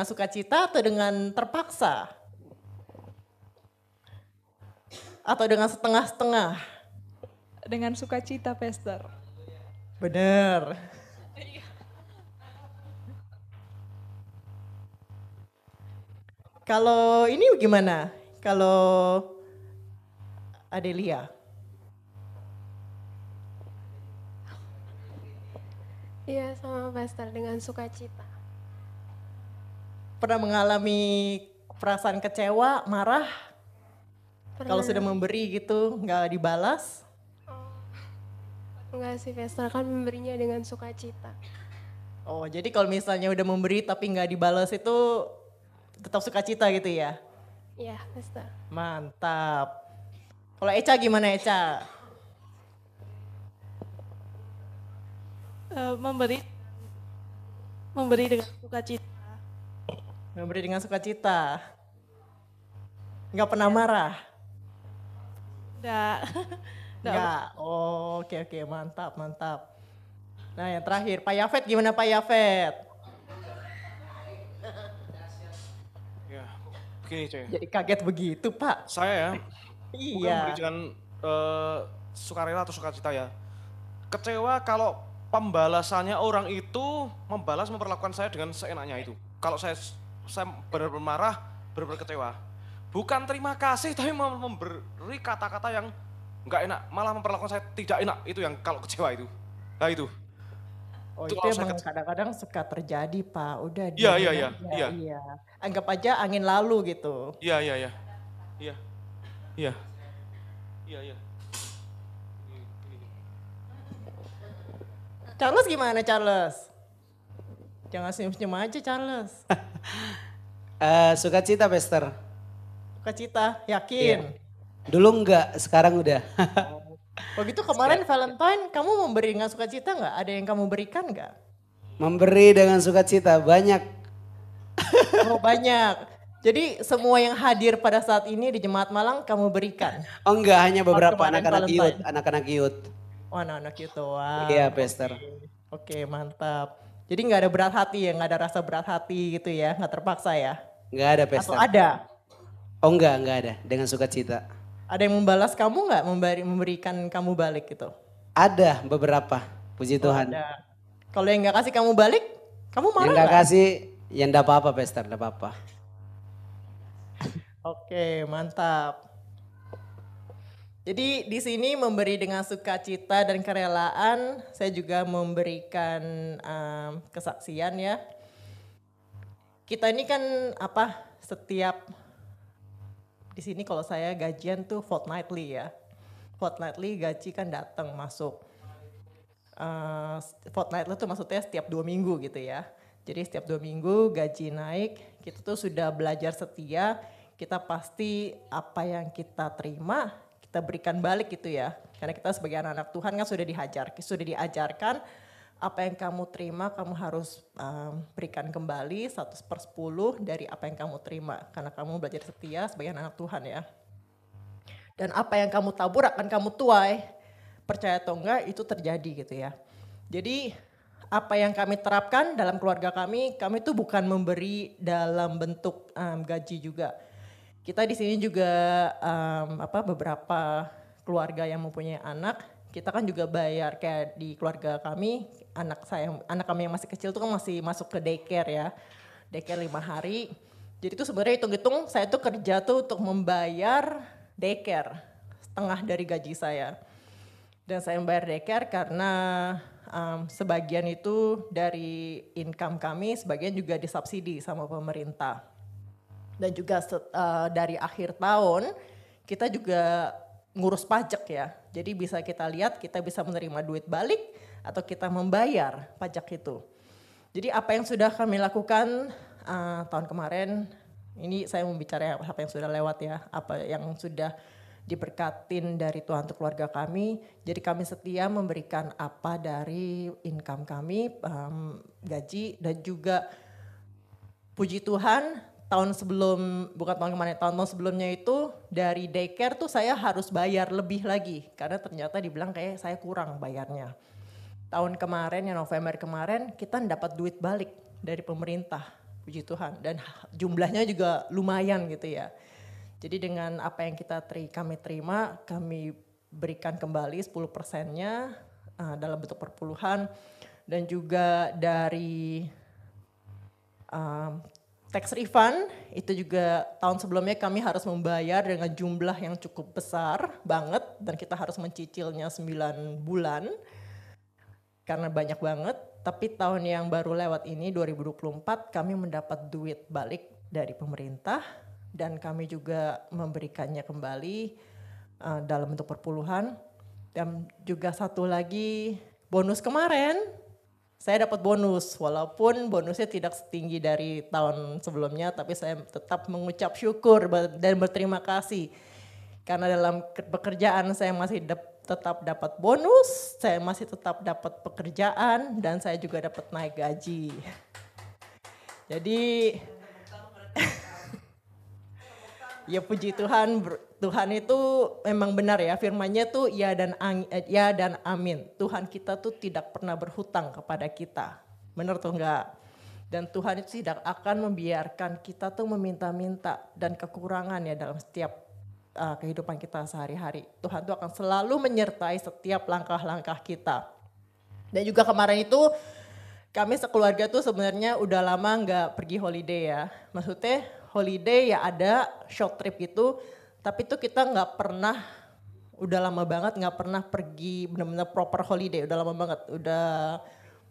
sukacita atau dengan terpaksa? Atau dengan setengah-setengah? Dengan sukacita, Pastor. Benar. Kalau ini gimana? Kalau Adelia? Iya sama Pastor, dengan sukacita. Pernah mengalami perasaan kecewa, marah? Kalau sudah memberi gitu nggak dibalas? Enggak sih Pastor, kan memberinya dengan sukacita. Oh jadi kalau misalnya udah memberi tapi nggak dibalas itu tetap sukacita gitu ya? Iya, Pastor. Mantap. Kalau Eca gimana Eca? Memberi dengan sukacita. Memberi dengan sukacita. Nggak pernah marah? Nggak. Oh, oke, mantap. Nah yang terakhir, Pak Yafet gimana Pak Yafet? Ya, begini coy. Jadi kaget begitu Pak. Saya ya, bukan Iya. memberi dengan sukarela atau sukacita ya. Kecewa kalau pembalasannya orang itu memperlakukan saya dengan seenaknya itu. Kalau saya benar-benar marah, benar-benar kecewa. Bukan terima kasih, tapi memberi kata-kata yang nggak enak, malah memperlakukan saya tidak enak. Itu yang kalau kecewa itu. Nah itu. Oh itu emang kadang-kadang suka terjadi Pak. Udah Iya. Anggap aja angin lalu gitu. Iya. Charles gimana Charles? Jangan senyum-senyum aja Charles. Sukacita Pastor. Sukacita, yakin? Iya. Dulu enggak, sekarang udah. Begitu kemarin Valentine kamu memberi dengan sukacita nggak? Ada yang kamu berikan nggak? Memberi dengan sukacita banyak. Oh banyak. Jadi semua yang hadir pada saat ini di Jemaat Malang kamu berikan? Oh enggak, hanya beberapa anak-anak youth. Oh anak-anak youth, wow. Iya Pastor. Oke mantap. Jadi nggak ada berat hati ya, nggak ada rasa berat hati gitu ya, nggak terpaksa ya? Nggak ada Pastor. Atau ada? Oh enggak ada, dengan sukacita. Ada yang membalas kamu nggak, memberikan kamu balik gitu? Ada beberapa, puji Tuhan. Ada. Kalau yang nggak kasih kamu balik, kamu marah Yang nggak kasih, ya enggak apa-apa Pastor, enggak apa-apa. Oke, mantap. Jadi di sini memberi dengan sukacita dan kerelaan, saya juga memberikan kesaksian ya. Kita ini kan setiap di sini kalau saya gajian tuh fortnightly ya. Fortnightly gaji kan datang masuk. Fortnightly tuh maksudnya setiap 2 minggu gitu ya. Jadi setiap 2 minggu gaji naik, kita tuh sudah belajar setia, kita pasti apa yang kita terima, kita berikan balik gitu ya. Karena kita sebagai anak-anak Tuhan kan sudah diajarkan apa yang kamu terima kamu harus berikan kembali 1/10 dari apa yang kamu terima. Karena kamu belajar setia sebagai anak Tuhan ya. Dan apa yang kamu tabur akan kamu tuai. Percaya atau enggak itu terjadi gitu ya. Jadi apa yang kami terapkan dalam keluarga kami tuh bukan memberi dalam bentuk gaji juga. Kita di sini juga beberapa keluarga yang mempunyai anak, kita kan juga bayar kayak di keluarga kami, anak kami yang masih kecil tuh kan masih masuk ke daycare ya. Daycare 5 hari. Jadi itu sebenarnya hitung-hitung saya tuh kerja tuh untuk membayar daycare setengah dari gaji saya. Dan saya membayar daycare karena sebagian itu dari income kami, sebagian juga disubsidi sama pemerintah. Dan juga dari akhir tahun kita juga ngurus pajak ya. Jadi bisa kita lihat kita bisa menerima duit balik atau kita membayar pajak itu. Jadi apa yang sudah kami lakukan tahun kemarin, ini saya membicara apa yang sudah lewat ya, apa yang sudah diberkatin dari Tuhan untuk keluarga kami. Jadi kami setia memberikan apa dari income kami, gaji, dan juga puji Tuhan tahun sebelumnya itu dari daycare tuh saya harus bayar lebih lagi karena ternyata dibilang kayak saya kurang bayarnya. Tahun kemarin ya November kemarin kita dapat duit balik dari pemerintah, puji Tuhan, dan jumlahnya juga lumayan gitu ya. Jadi dengan apa yang kami terima, kami berikan kembali 10%-nya dalam bentuk perpuluhan, dan juga dari tax refund itu juga tahun sebelumnya kami harus membayar dengan jumlah yang cukup besar banget dan kita harus mencicilnya 9 bulan karena banyak banget. Tapi tahun yang baru lewat ini 2024 kami mendapat duit balik dari pemerintah dan kami juga memberikannya kembali dalam bentuk perpuluhan. Dan juga satu lagi bonus kemarin saya dapat bonus, walaupun bonusnya tidak setinggi dari tahun sebelumnya, tapi saya tetap mengucap syukur dan berterima kasih. Karena dalam pekerjaan saya masih tetap dapat bonus, saya masih tetap dapat pekerjaan, dan saya juga dapat naik gaji. Jadi, ya puji Tuhan, Tuhan itu memang benar ya, firman-Nya tuh ya dan amin. Tuhan kita tuh tidak pernah berhutang kepada kita. Benar tuh enggak? Dan Tuhan itu tidak akan membiarkan kita tuh meminta-minta dan kekurangan ya dalam setiap kehidupan kita sehari-hari. Tuhan tuh akan selalu menyertai setiap langkah-langkah kita. Dan juga kemarin itu kami sekeluarga tuh sebenarnya udah lama nggak pergi holiday ya. Maksudnya holiday ya ada short trip gitu, tapi tuh kita nggak pernah, udah lama banget nggak pernah pergi benar-benar proper holiday, udah lama banget, udah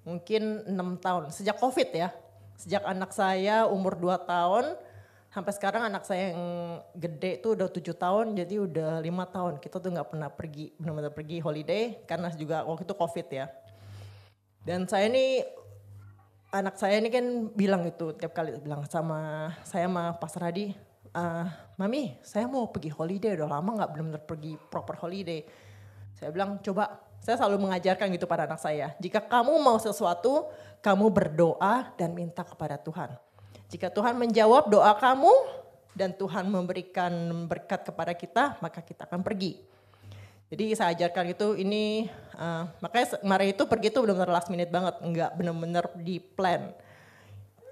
mungkin 6 tahun, sejak COVID ya, sejak anak saya umur 2 tahun, sampai sekarang anak saya yang gede tuh udah 7 tahun, jadi udah 5 tahun kita tuh nggak pernah pergi, benar-benar pergi holiday, karena juga waktu itu COVID ya. Dan saya nih, anak saya ini kan bilang gitu, tiap kali bilang sama saya sama Pastor Hadi, Mami saya mau pergi holiday, udah lama gak benar-benar pergi proper holiday. Saya bilang coba, saya selalu mengajarkan gitu pada anak saya, jika kamu mau sesuatu, kamu berdoa dan minta kepada Tuhan. Jika Tuhan menjawab doa kamu dan Tuhan memberikan berkat kepada kita, maka kita akan pergi. Jadi saya ajarkan itu ini, makanya kemarin itu pergi itu benar-benar last minute banget, enggak benar-benar di plan.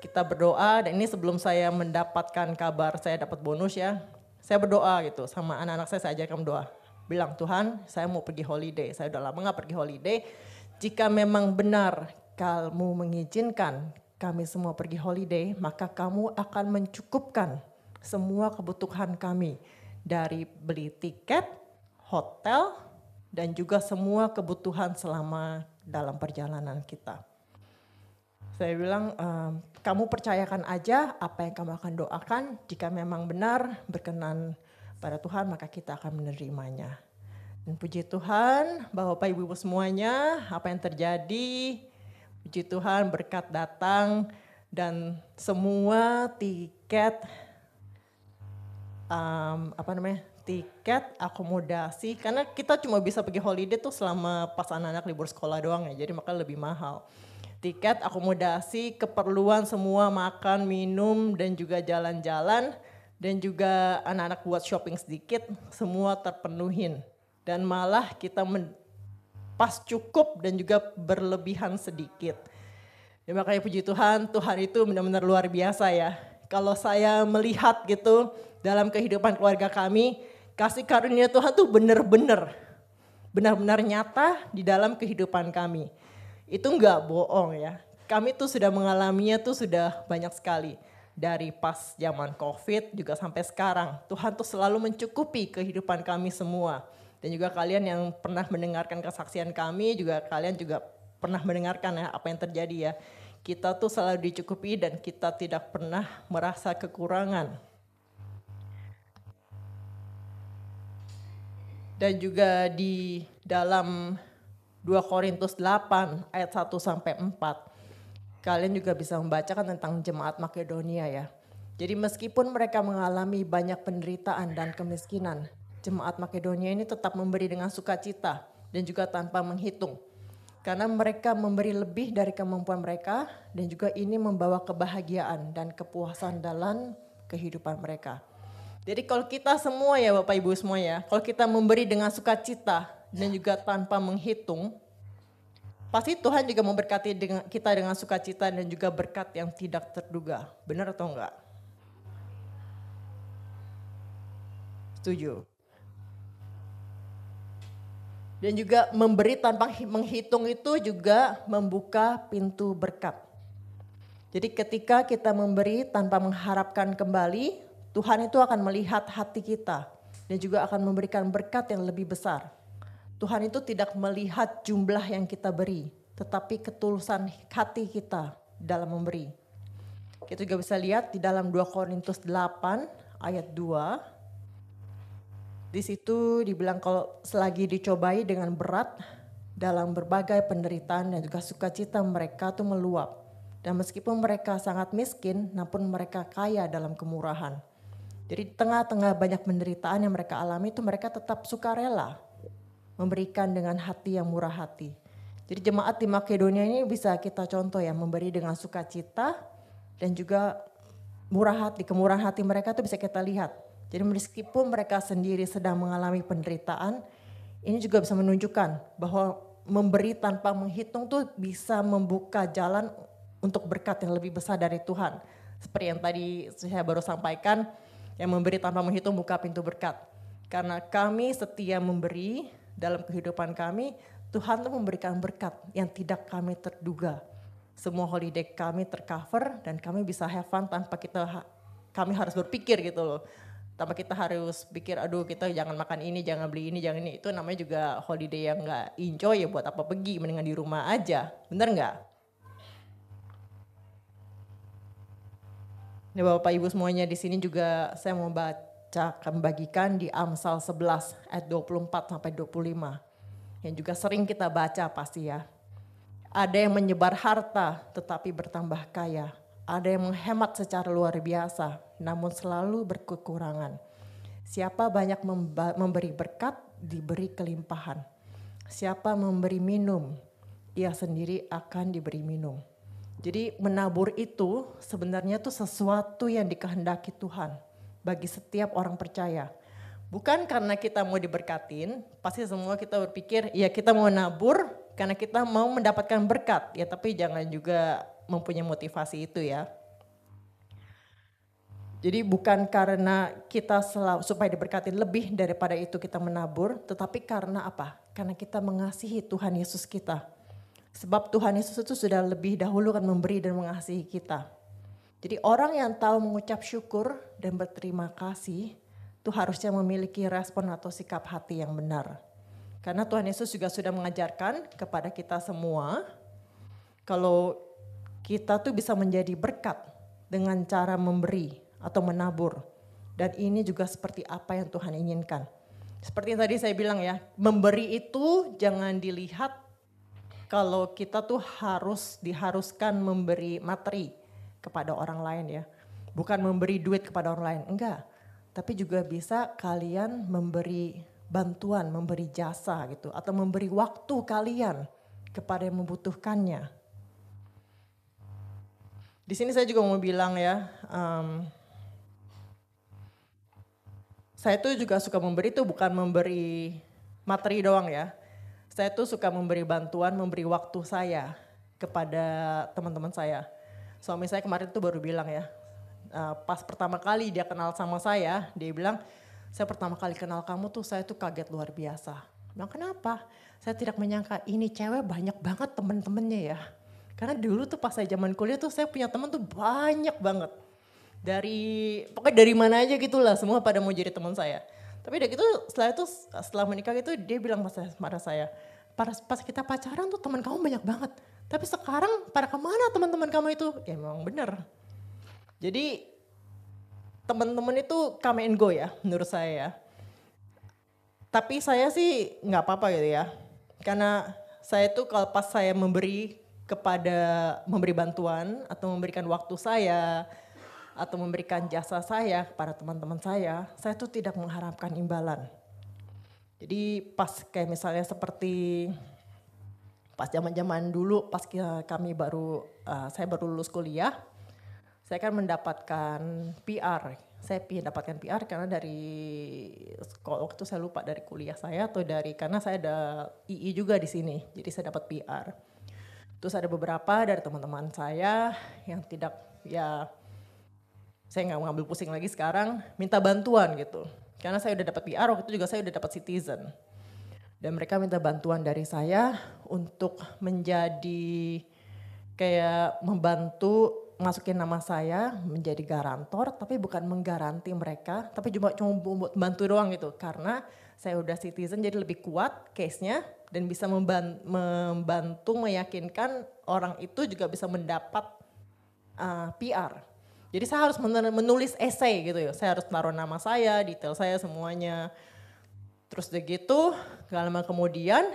Kita berdoa, dan ini sebelum saya mendapatkan kabar saya dapat bonus ya, saya berdoa gitu sama anak-anak saya ajarkan berdoa. Bilang, Tuhan saya mau pergi holiday, saya udah lama gak pergi holiday, jika memang benar kamu mengizinkan kami semua pergi holiday, maka kamu akan mencukupkan semua kebutuhan kami, dari beli tiket, hotel, dan juga semua kebutuhan selama dalam perjalanan kita. Saya bilang, kamu percayakan aja apa yang kamu akan doakan, jika memang benar berkenan pada Tuhan maka kita akan menerimanya. Dan puji Tuhan bahwa Bapak Ibu semuanya, apa yang terjadi, puji Tuhan berkat datang dan semua tiket, tiket, akomodasi, karena kita cuma bisa pergi holiday tuh selama pas anak-anak libur sekolah doang ya, jadi makanya lebih mahal. Tiket, akomodasi, keperluan semua, makan, minum, dan juga jalan-jalan, dan juga anak-anak buat shopping sedikit, semua terpenuhin. Dan malah kita pas cukup dan juga berlebihan sedikit. Ya, makanya puji Tuhan, Tuhan itu benar-benar luar biasa ya. Kalau saya melihat gitu dalam kehidupan keluarga kami, kasih karunia Tuhan tuh benar-benar nyata di dalam kehidupan kami. Itu enggak bohong ya. Kami tuh sudah mengalaminya tuh sudah banyak sekali. Dari pas zaman COVID juga sampai sekarang. Tuhan tuh selalu mencukupi kehidupan kami semua. Dan juga kalian yang pernah mendengarkan kesaksian kami, juga kalian juga pernah mendengarkan ya apa yang terjadi ya. Kita tuh selalu dicukupi dan kita tidak pernah merasa kekurangan. Dan juga di dalam 2 Korintus 8 ayat 1 sampai 4. Kalian juga bisa membacakan tentang jemaat Makedonia ya. Jadi meskipun mereka mengalami banyak penderitaan dan kemiskinan, jemaat Makedonia ini tetap memberi dengan sukacita dan juga tanpa menghitung. Karena mereka memberi lebih dari kemampuan mereka dan juga ini membawa kebahagiaan dan kepuasan dalam kehidupan mereka. Jadi kalau kita semua ya Bapak Ibu semua ya, kalau kita memberi dengan sukacita dan juga tanpa menghitung, pasti Tuhan juga memberkati kita dengan sukacita dan juga berkat yang tidak terduga. Benar atau enggak? Setuju. Dan juga memberi tanpa menghitung itu juga membuka pintu berkat. Jadi ketika kita memberi tanpa mengharapkan kembali, Tuhan itu akan melihat hati kita dan juga akan memberikan berkat yang lebih besar. Tuhan itu tidak melihat jumlah yang kita beri, tetapi ketulusan hati kita dalam memberi. Kita juga bisa lihat di dalam 2 Korintus 8 ayat 2. Di situ dibilang kalau selagi dicobai dengan berat dalam berbagai penderitaan dan juga sukacita mereka tuh meluap. Dan meskipun mereka sangat miskin, namun mereka kaya dalam kemurahan. Jadi di tengah-tengah banyak penderitaan yang mereka alami itu mereka tetap sukarela memberikan dengan hati yang murah hati. Jadi jemaat di Makedonia ini bisa kita contoh ya, memberi dengan sukacita dan juga murah hati. Kemurahan hati mereka itu bisa kita lihat. Jadi meskipun mereka sendiri sedang mengalami penderitaan, ini juga bisa menunjukkan bahwa memberi tanpa menghitung tuh bisa membuka jalan untuk berkat yang lebih besar dari Tuhan. Seperti yang tadi saya baru sampaikan, yang memberi tanpa menghitung buka pintu berkat. Karena kami setia memberi dalam kehidupan kami, Tuhan tuh memberikan berkat yang tidak kami terduga. Semua holiday kami tercover dan kami bisa have fun tanpa kami harus berpikir gitu loh. Tanpa kita harus pikir, aduh kita jangan makan ini, jangan beli ini, jangan ini. Itu namanya juga holiday yang gak enjoy ya, buat apa pergi, mendingan di rumah aja. Bener gak? Nah, Bapak Ibu semuanya di sini juga saya mau bagikan di Amsal 11 ayat 24 sampai 25. Yang juga sering kita baca pasti ya. Ada yang menyebar harta tetapi bertambah kaya. Ada yang menghemat secara luar biasa namun selalu berkekurangan. Siapa banyak memberi berkat diberi kelimpahan. Siapa memberi minum ia sendiri akan diberi minum. Jadi menabur itu sebenarnya tuh sesuatu yang dikehendaki Tuhan bagi setiap orang percaya. Bukan karena kita mau diberkatin, pasti semua kita berpikir ya kita mau nabur karena kita mau mendapatkan berkat. Ya tapi jangan juga mempunyai motivasi itu ya. Jadi bukan karena kita supaya diberkatin lebih daripada itu kita menabur, tetapi karena apa? Karena kita mengasihi Tuhan Yesus kita. Sebab Tuhan Yesus itu sudah lebih dahulu kan memberi dan mengasihi kita. Jadi orang yang tahu mengucap syukur dan berterima kasih itu harusnya memiliki respon atau sikap hati yang benar. Karena Tuhan Yesus juga sudah mengajarkan kepada kita semua kalau kita tuh bisa menjadi berkat dengan cara memberi atau menabur. Dan ini juga seperti apa yang Tuhan inginkan. Seperti yang tadi saya bilang ya, memberi itu jangan dilihat kalau kita tuh diharuskan memberi materi kepada orang lain ya. Bukan memberi duit kepada orang lain, enggak. Tapi juga bisa kalian memberi bantuan, memberi jasa gitu. Atau memberi waktu kalian kepada yang membutuhkannya. Di sini saya juga mau bilang ya, saya tuh juga suka memberi tuh bukan memberi materi doang ya. Saya tuh suka memberi bantuan, memberi waktu saya kepada teman-teman saya. Suami saya kemarin tuh baru bilang ya, pas pertama kali dia kenal sama saya, dia bilang, saya pertama kali kenal kamu tuh saya tuh kaget luar biasa. Bilang kenapa? Saya tidak menyangka ini cewek banyak banget temen-temennya ya. Karena dulu tuh pas saya zaman kuliah tuh saya punya teman tuh banyak banget. Pokoknya dari mana aja gitulah, semua pada mau jadi teman saya. Tapi udah gitu setelah menikah gitu dia bilang pada saya, pas kita pacaran tuh teman kamu banyak banget. Tapi sekarang pada kemana teman-teman kamu itu? Ya memang benar. Jadi teman-teman itu come and go ya menurut saya ya. Tapi saya sih nggak apa-apa gitu ya. Karena saya tuh kalau pas saya memberi bantuan atau memberikan waktu saya, atau memberikan jasa saya kepada teman-teman saya tuh tidak mengharapkan imbalan. Jadi pas kayak misalnya seperti pas zaman-zaman dulu pas saya baru lulus kuliah, saya kan mendapatkan PR. Saya mendapatkan PR karena waktu saya lupa dari kuliah saya atau karena saya ada II juga di sini, jadi saya dapat PR. Terus ada beberapa dari teman-teman saya yang tidak saya nggak mau ngambil pusing lagi sekarang, minta bantuan gitu. Karena saya udah dapat PR, waktu itu juga saya udah dapat citizen. Dan mereka minta bantuan dari saya untuk menjadi kayak membantu masukin nama saya menjadi garantor, tapi bukan menggaranti mereka, tapi cuma bantu doang gitu. Karena saya udah citizen jadi lebih kuat case-nya dan bisa membantu meyakinkan orang itu juga bisa mendapat PR. Jadi saya harus menulis essay gitu ya. Saya harus taruh nama saya, detail saya semuanya. Terus udah gitu, gak lama kemudian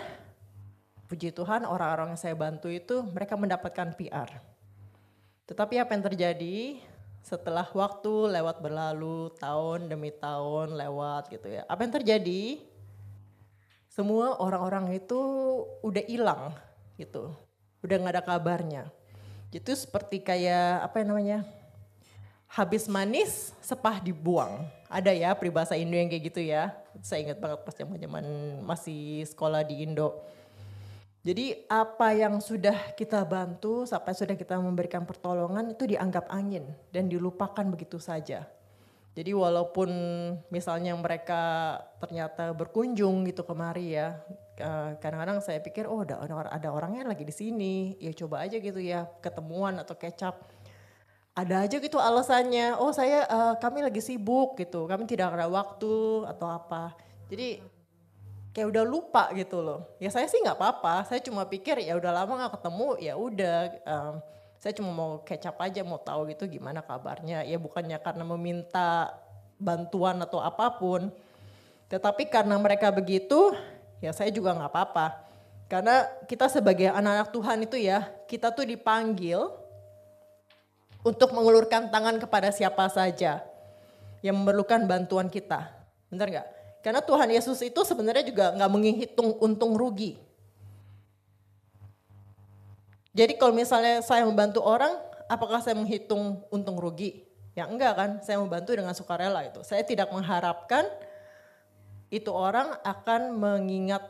puji Tuhan orang-orang yang saya bantu itu mereka mendapatkan PR. Tetapi apa yang terjadi setelah waktu lewat berlalu, tahun demi tahun lewat gitu ya. Apa yang terjadi? Semua orang-orang itu udah hilang gitu. Udah gak ada kabarnya. Itu seperti kayak apa namanya? Habis manis sepah dibuang. Ada ya peribahasa Indo yang kayak gitu ya. Saya ingat banget pas zaman masih sekolah di Indo. Jadi apa yang sudah kita bantu, sampai sudah kita memberikan pertolongan itu dianggap angin dan dilupakan begitu saja. Jadi walaupun misalnya mereka ternyata berkunjung gitu kemari ya, kadang-kadang saya pikir oh ada orangnya lagi di sini, ya coba aja gitu ya ketemuan atau kecap. Ada aja gitu alasannya, oh kami lagi sibuk gitu, kami tidak ada waktu atau apa. Jadi kayak udah lupa gitu loh. Ya saya sih nggak apa-apa, saya cuma pikir ya udah lama nggak ketemu, ya udah. Saya cuma mau catch up aja, mau tahu gitu gimana kabarnya. Ya bukannya karena meminta bantuan atau apapun. Tetapi karena mereka begitu, ya saya juga nggak apa-apa. Karena kita sebagai anak-anak Tuhan itu ya, kita tuh dipanggil untuk mengulurkan tangan kepada siapa saja yang memerlukan bantuan kita. Benar nggak? Karena Tuhan Yesus itu sebenarnya juga nggak menghitung untung rugi. Jadi kalau misalnya saya membantu orang, apakah saya menghitung untung rugi? Ya enggak kan, saya membantu dengan sukarela itu. Saya tidak mengharapkan itu orang akan mengingat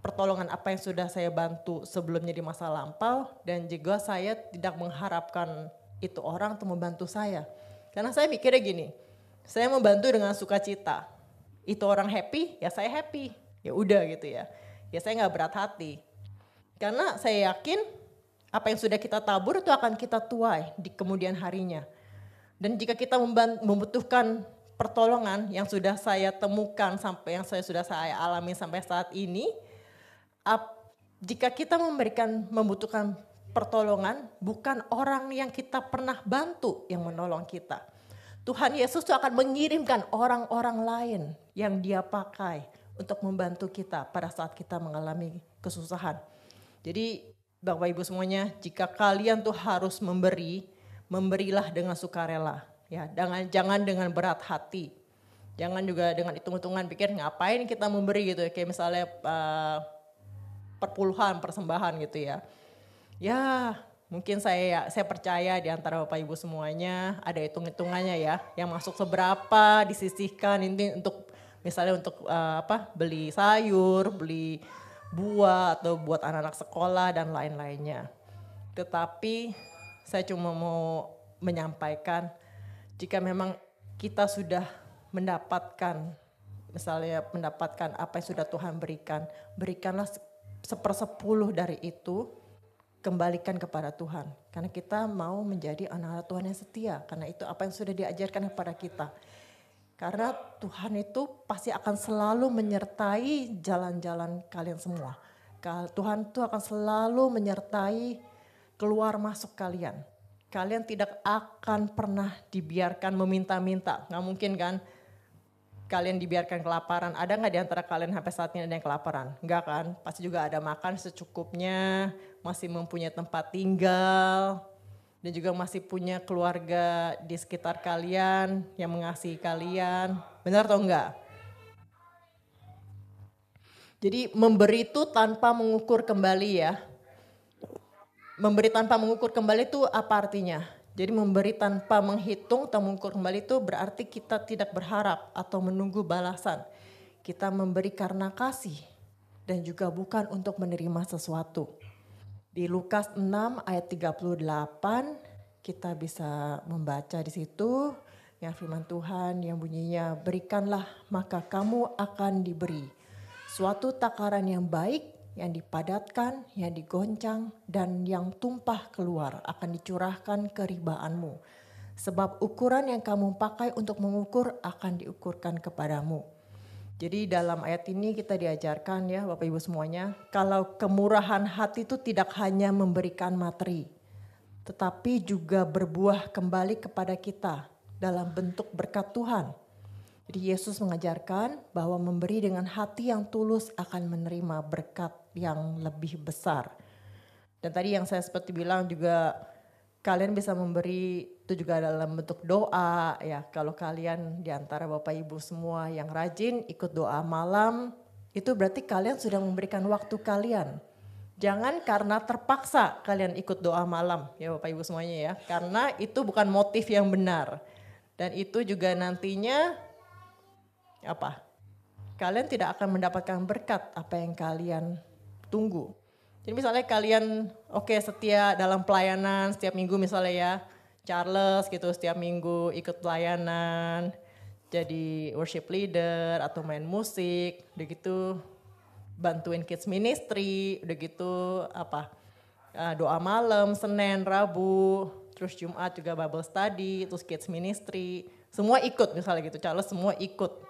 pertolongan apa yang sudah saya bantu sebelumnya di masa lampau. Dan juga saya tidak mengharapkan itu orang untuk membantu saya. Karena saya mikirnya gini, saya membantu dengan sukacita. Itu orang happy, ya saya happy. Ya udah gitu ya. Ya saya gak berat hati. Karena saya yakin apa yang sudah kita tabur itu akan kita tuai di kemudian harinya. Dan jika kita membutuhkan pertolongan yang sudah saya temukan sampai yang sudah saya alami sampai saat ini, jika kita membutuhkan pertolongan, bukan orang yang kita pernah bantu yang menolong kita. Tuhan Yesus itu akan mengirimkan orang-orang lain yang Dia pakai untuk membantu kita pada saat kita mengalami kesusahan. Jadi Bapak Ibu semuanya, jika kalian tuh harus memberilah dengan sukarela. Ya, jangan dengan berat hati. Jangan juga dengan hitung-hitungan pikir ngapain kita memberi gitu ya. Kayak misalnya perpuluhan, persembahan gitu ya. Ya mungkin saya percaya di antara Bapak Ibu semuanya ada hitung-hitungannya ya. Yang masuk seberapa disisihkan ini untuk misalnya untuk beli sayur, beli buah atau buat anak-anak sekolah dan lain-lainnya. Tetapi saya cuma mau menyampaikan jika memang kita sudah mendapatkan apa yang sudah Tuhan berikan, berikanlah 1/10 dari itu, kembalikan kepada Tuhan. Karena kita mau menjadi anak-anak Tuhan yang setia, karena itu apa yang sudah diajarkan kepada kita. Karena Tuhan itu pasti akan selalu menyertai jalan-jalan kalian semua. Tuhan itu akan selalu menyertai keluar masuk kalian. Kalian tidak akan pernah dibiarkan meminta-minta. Nggak mungkin kan kalian dibiarkan kelaparan. Ada nggak di antara kalian sampai saat ini ada yang kelaparan? Nggak kan? Pasti juga ada makan secukupnya, masih mempunyai tempat tinggal. Dan juga masih punya keluarga di sekitar kalian yang mengasihi kalian. Benar atau enggak? Jadi memberi itu tanpa mengukur kembali ya. Memberi tanpa mengukur kembali itu apa artinya? Jadi memberi tanpa menghitung atau mengukur kembali itu berarti kita tidak berharap atau menunggu balasan. Kita memberi karena kasih dan juga bukan untuk menerima sesuatu. Di Lukas 6 ayat 38 kita bisa membaca di situ yang firman Tuhan yang bunyinya, berikanlah maka kamu akan diberi. Suatu takaran yang baik, yang dipadatkan, yang digoncang dan yang tumpah keluar akan dicurahkan ke ribaanmu. Sebab ukuran yang kamu pakai untuk mengukur akan diukurkan kepadamu. Jadi dalam ayat ini kita diajarkan ya Bapak Ibu semuanya, kalau kemurahan hati itu tidak hanya memberikan materi, tetapi juga berbuah kembali kepada kita dalam bentuk berkat Tuhan. Jadi Yesus mengajarkan bahwa memberi dengan hati yang tulus akan menerima berkat yang lebih besar. Dan tadi yang saya seperti bilang juga, kalian bisa memberi itu juga dalam bentuk doa ya. Kalau kalian diantara Bapak Ibu semua yang rajin ikut doa malam, itu berarti kalian sudah memberikan waktu kalian. Jangan karena terpaksa kalian ikut doa malam ya Bapak Ibu semuanya ya. Karena itu bukan motif yang benar. Dan itu juga nantinya kalian tidak akan mendapatkan berkat apa yang kalian tunggu. Jadi misalnya kalian setia dalam pelayanan setiap minggu misalnya ya, Charles gitu setiap minggu ikut pelayanan, jadi worship leader atau main musik, udah gitu bantuin kids ministry, udah gitu doa malam, Senin, Rabu, terus Jumat juga Bible study, terus kids ministry, semua ikut misalnya gitu, Charles semua ikut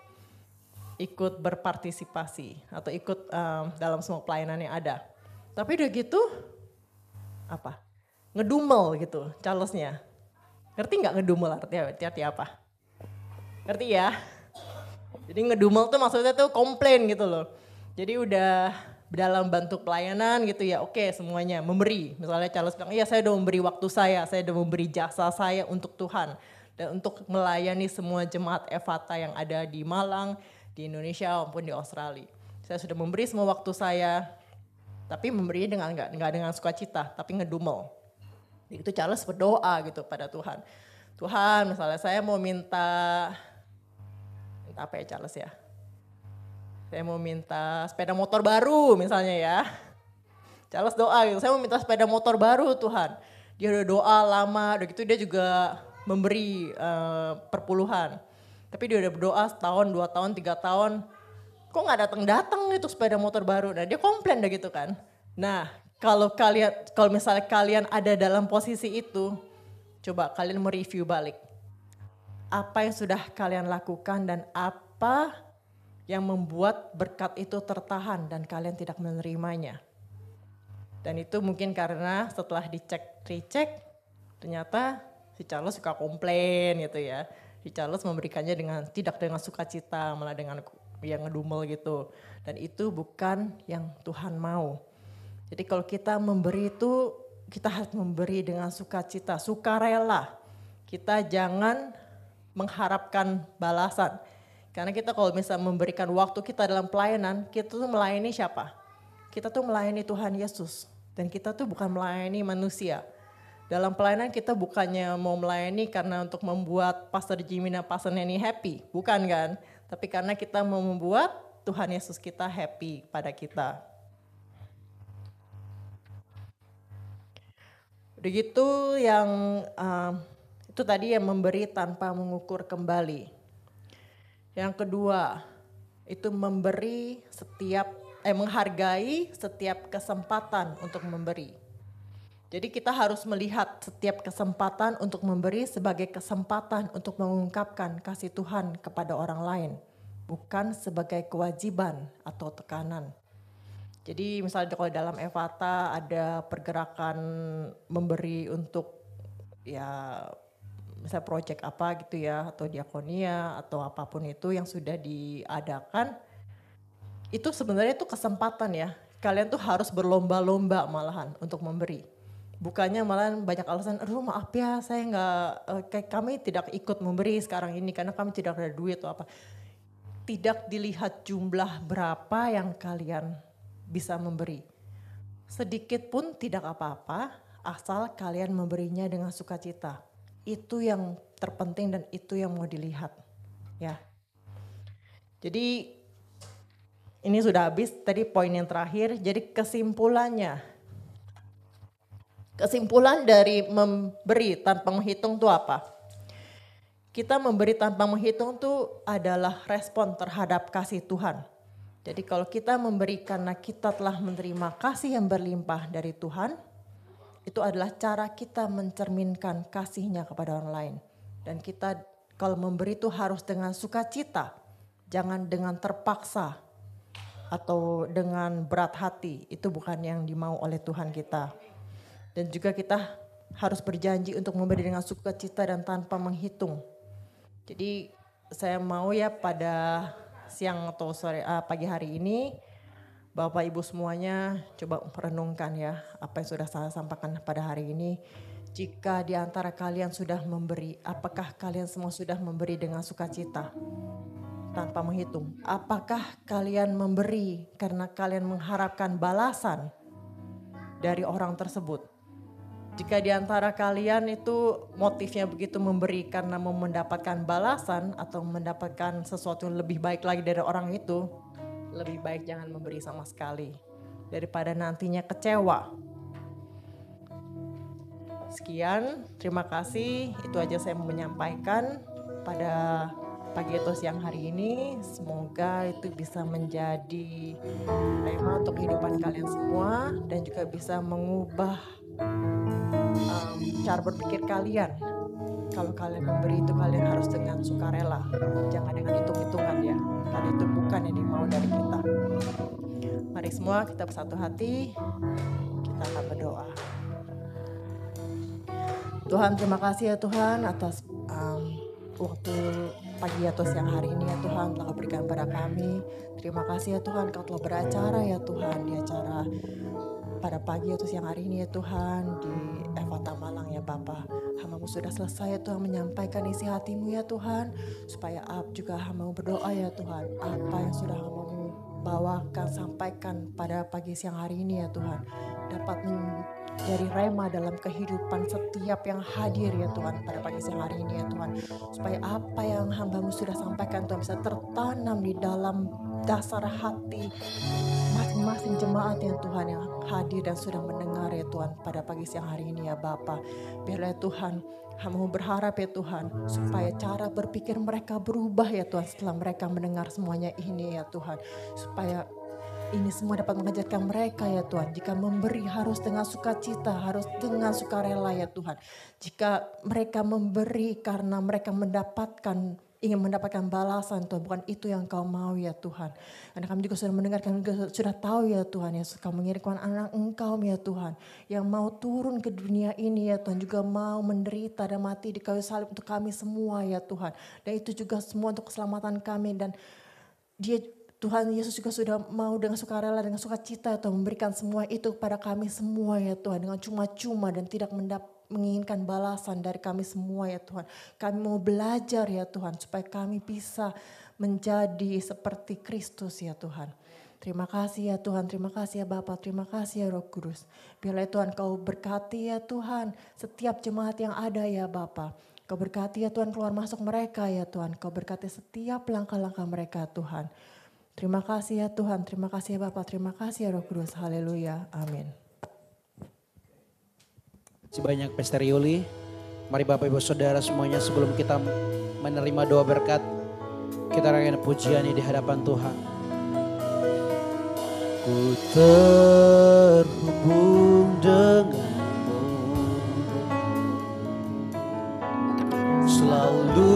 berpartisipasi atau ikut dalam semua pelayanan yang ada. Tapi udah gitu ngedumel gitu Charlesnya. Ngerti nggak ngedumel artinya apa? Ngerti ya? Jadi ngedumel tuh maksudnya tuh komplain gitu loh. Jadi udah dalam bentuk pelayanan gitu ya, semuanya memberi. Misalnya Charles bilang, iya saya udah memberi waktu saya udah memberi jasa saya untuk Tuhan. Dan untuk melayani semua jemaat Ephata yang ada di Malang, di Indonesia maupun di Australia. Saya sudah memberi semua waktu saya, tapi memberinya dengan nggak dengan sukacita, tapi ngedumel. Itu Charles berdoa gitu pada Tuhan. Tuhan, misalnya saya mau minta apa ya Charles ya? Saya mau minta sepeda motor baru misalnya ya. Charles doa gitu, saya mau minta sepeda motor baru Tuhan. Dia udah doa lama, udah gitu dia juga memberi perpuluhan. Tapi dia udah berdoa setahun, 2 tahun, 3 tahun, kok gak datang itu sepeda motor baru. Nah dia komplain dah gitu kan. Nah kalau misalnya kalian ada dalam posisi itu, coba kalian mereview balik. Apa yang sudah kalian lakukan dan apa yang membuat berkat itu tertahan dan kalian tidak menerimanya. Dan itu mungkin karena setelah recheck, ternyata si Charles suka komplain gitu ya. Si Charles memberikannya tidak dengan sukacita, malah dengan yang ngedumel gitu. Dan itu bukan yang Tuhan mau. Jadi kalau kita memberi itu, kita harus memberi dengan sukacita, sukarela. Kita jangan mengharapkan balasan. Karena kita kalau misalnya memberikan waktu kita dalam pelayanan, kita tuh melayani siapa? Kita tuh melayani Tuhan Yesus. Dan kita tuh bukan melayani manusia. Dalam pelayanan kita bukannya mau melayani karena untuk membuat Pastor Jimmy dan Pastor Neni happy. Bukan kan? Tapi karena kita mau membuat Tuhan Yesus kita happy pada kita. Begitu yang itu tadi yang memberi tanpa mengukur kembali. Yang kedua, itu menghargai setiap kesempatan untuk memberi. Jadi kita harus melihat setiap kesempatan untuk memberi sebagai kesempatan untuk mengungkapkan kasih Tuhan kepada orang lain. Bukan sebagai kewajiban atau tekanan. Jadi misalnya kalau dalam Ephata ada pergerakan memberi untuk misalnya proyek apa gitu ya, atau diakonia atau apapun itu yang sudah diadakan. Itu sebenarnya itu kesempatan ya. Kalian tuh harus berlomba-lomba malahan untuk memberi. Bukannya malah banyak alasan, aduh maaf ya saya kami tidak ikut memberi sekarang ini karena kami tidak ada duit atau apa. Tidak dilihat jumlah berapa yang kalian bisa memberi. Sedikit pun tidak apa-apa asal kalian memberinya dengan sukacita. Itu yang terpenting dan itu yang mau dilihat. Ya. Jadi ini sudah habis tadi poin yang terakhir. Jadi Kesimpulan dari memberi tanpa menghitung itu apa? Kita memberi tanpa menghitung itu adalah respon terhadap kasih Tuhan. Jadi kalau kita memberi karena kita telah menerima kasih yang berlimpah dari Tuhan, itu adalah cara kita mencerminkan kasih-Nya kepada orang lain. Dan kita kalau memberi itu harus dengan sukacita, jangan dengan terpaksa atau dengan berat hati. Itu bukan yang dimau oleh Tuhan kita. Dan juga kita harus berjanji untuk memberi dengan sukacita dan tanpa menghitung. Jadi saya mau ya pada siang atau pagi hari ini Bapak Ibu semuanya coba merenungkan ya apa yang sudah saya sampaikan pada hari ini. Jika di antara kalian sudah memberi, apakah kalian semua sudah memberi dengan sukacita tanpa menghitung? Apakah kalian memberi karena kalian mengharapkan balasan dari orang tersebut? Jika di antara kalian itu motifnya begitu memberi karena mau mendapatkan balasan atau mendapatkan sesuatu yang lebih baik lagi dari orang itu, lebih baik jangan memberi sama sekali daripada nantinya kecewa. Sekian, terima kasih. Itu aja saya mau menyampaikan pada pagi atau siang hari ini. Semoga itu bisa menjadi tema untuk kehidupan kalian semua dan juga bisa mengubah cara berpikir kalian. Kalau kalian memberi itu kalian harus dengan sukarela, jangan dengan hitung-hitungan ya. Karena itu bukan yang dimau dari kita. Mari semua kita bersatu hati, kita akan berdoa. Tuhan, terima kasih ya Tuhan atas waktu pagi atau siang hari ini ya Tuhan telah berikan pada kami. Terima kasih ya Tuhan Kau telah beracara ya Tuhan di acara pada pagi atau siang hari ini ya Tuhan di Evata Malang ya Bapa. Hamba-Mu sudah selesai ya Tuhan menyampaikan isi hati-Mu ya Tuhan. Supaya juga hamba-Mu berdoa ya Tuhan. Apa yang sudah hamba-Mu bawakan, sampaikan pada pagi siang hari ini ya Tuhan. Dapat menjadi rema dalam kehidupan setiap yang hadir ya Tuhan pada pagi siang hari ini ya Tuhan. Supaya apa yang hamba-Mu sudah sampaikan Tuhan bisa tertanam di dalam dasar hati masing-masing jemaat ya Tuhan yang hadir dan sudah mendengar ya Tuhan pada pagi siang hari ini ya Bapa. Biarlah Tuhan hamba-Mu berharap ya Tuhan supaya cara berpikir mereka berubah ya Tuhan setelah mereka mendengar semuanya ini ya Tuhan. Supaya ini semua dapat mengajarkan mereka ya Tuhan. Jika memberi harus dengan sukacita, harus dengan sukarela ya Tuhan. Jika mereka memberi karena mereka ingin mendapatkan balasan Tuhan, bukan itu yang Kau mau ya Tuhan. Karena kami juga sudah mendengarkan, sudah tahu ya Tuhan, ya Kau mengirimkan anak Engkau ya Tuhan, yang mau turun ke dunia ini ya Tuhan, juga mau menderita dan mati di kayu salib untuk kami semua ya Tuhan. Dan itu juga semua untuk keselamatan kami, dan Dia Tuhan Yesus juga sudah mau dengan sukarela, dengan sukacita ya Tuhan, memberikan semua itu kepada kami semua ya Tuhan, dengan cuma-cuma dan tidak menginginkan balasan dari kami semua ya Tuhan. Kami mau belajar ya Tuhan supaya kami bisa menjadi seperti Kristus ya Tuhan. Terima kasih ya Tuhan, terima kasih ya Bapa, terima kasih ya Roh Kudus. Biarlah Tuhan Kau berkati ya Tuhan setiap jemaat yang ada ya Bapa. Kau berkati ya Tuhan keluar masuk mereka ya Tuhan. Kau berkati setiap langkah-langkah mereka Tuhan. Terima kasih ya Tuhan, terima kasih ya Bapa, terima kasih ya Roh Kudus. Haleluya, amin. Sebanyak Pastor Yuli, mari Bapak Ibu Saudara semuanya sebelum kita menerima doa berkat, kita rangkaikan pujian di hadapan Tuhan. Ku terhubung denganmu, selalu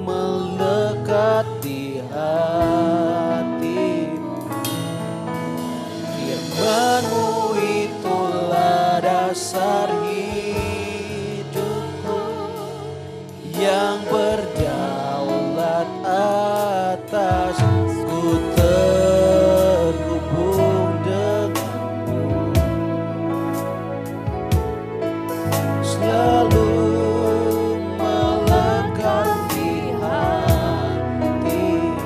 melekat di hatimu. Firman-Mu itulah dasar hidupku yang berdaulat atas. Ku terhubung denganmu, selalu melekat di hatimu.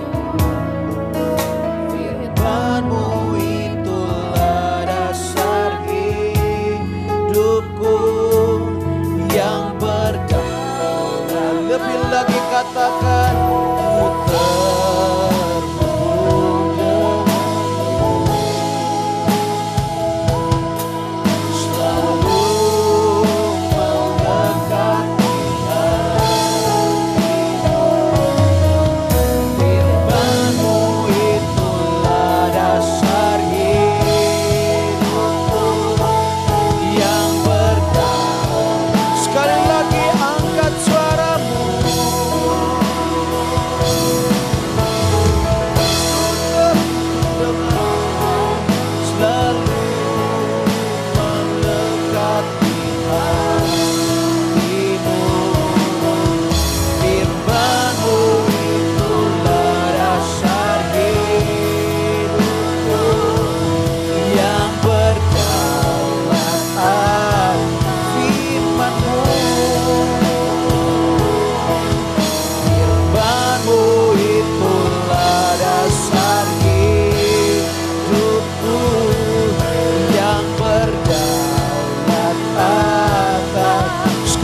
Firman-Mu itulah dasar hidupku yang berdaulat. Lebih lagi katakan, ku terhubung denganmu, selalu melekat di hatimu. Firman-Mu itulah dasar hidupku yang berdaulat. Sekali lagi angkat suaramu.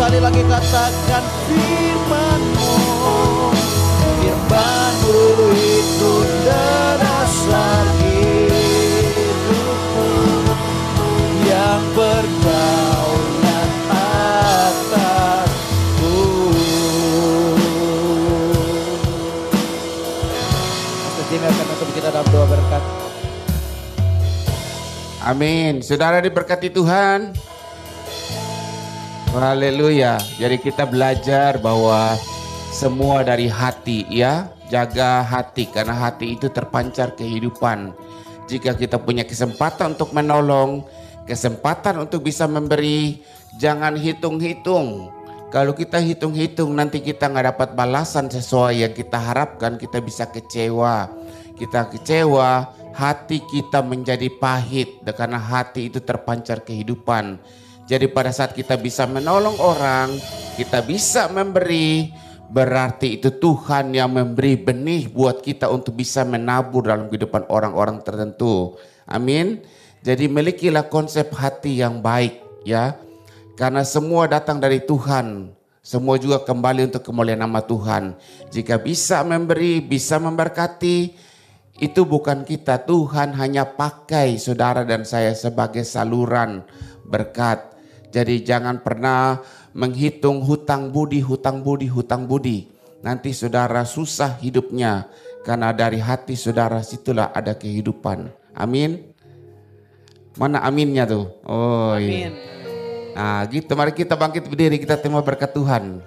sekali lagi katakan firman-Mu. Firman-Mu itu dasar hidupku yang berdaulat atasku. Tim akan untuk kita dalam doa berkat. Amin. Saudara diberkati Tuhan. Haleluya. Jadi kita belajar bahwa semua dari hati ya. Jaga hati karena hati itu terpancar kehidupan. Jika kita punya kesempatan untuk menolong, kesempatan untuk bisa memberi, jangan hitung-hitung. Kalau kita hitung-hitung nanti kita nggak dapat balasan sesuai yang kita harapkan, kita bisa kecewa. Kita kecewa, hati kita menjadi pahit karena hati itu terpancar kehidupan. Jadi pada saat kita bisa menolong orang, kita bisa memberi, berarti itu Tuhan yang memberi benih buat kita untuk bisa menabur dalam kehidupan orang-orang tertentu. Amin. Jadi milikilah konsep hati yang baik ya. Karena semua datang dari Tuhan. Semua juga kembali untuk kemuliaan nama Tuhan. Jika bisa memberi, bisa memberkati, itu bukan kita. Tuhan hanya pakai saudara dan saya sebagai saluran berkat. Jadi jangan pernah menghitung hutang budi. Nanti saudara susah hidupnya. Karena dari hati saudara situlah ada kehidupan. Amin. Mana aminnya tuh? Oh iya. Nah gitu, mari kita bangkit berdiri, kita terima berkat Tuhan.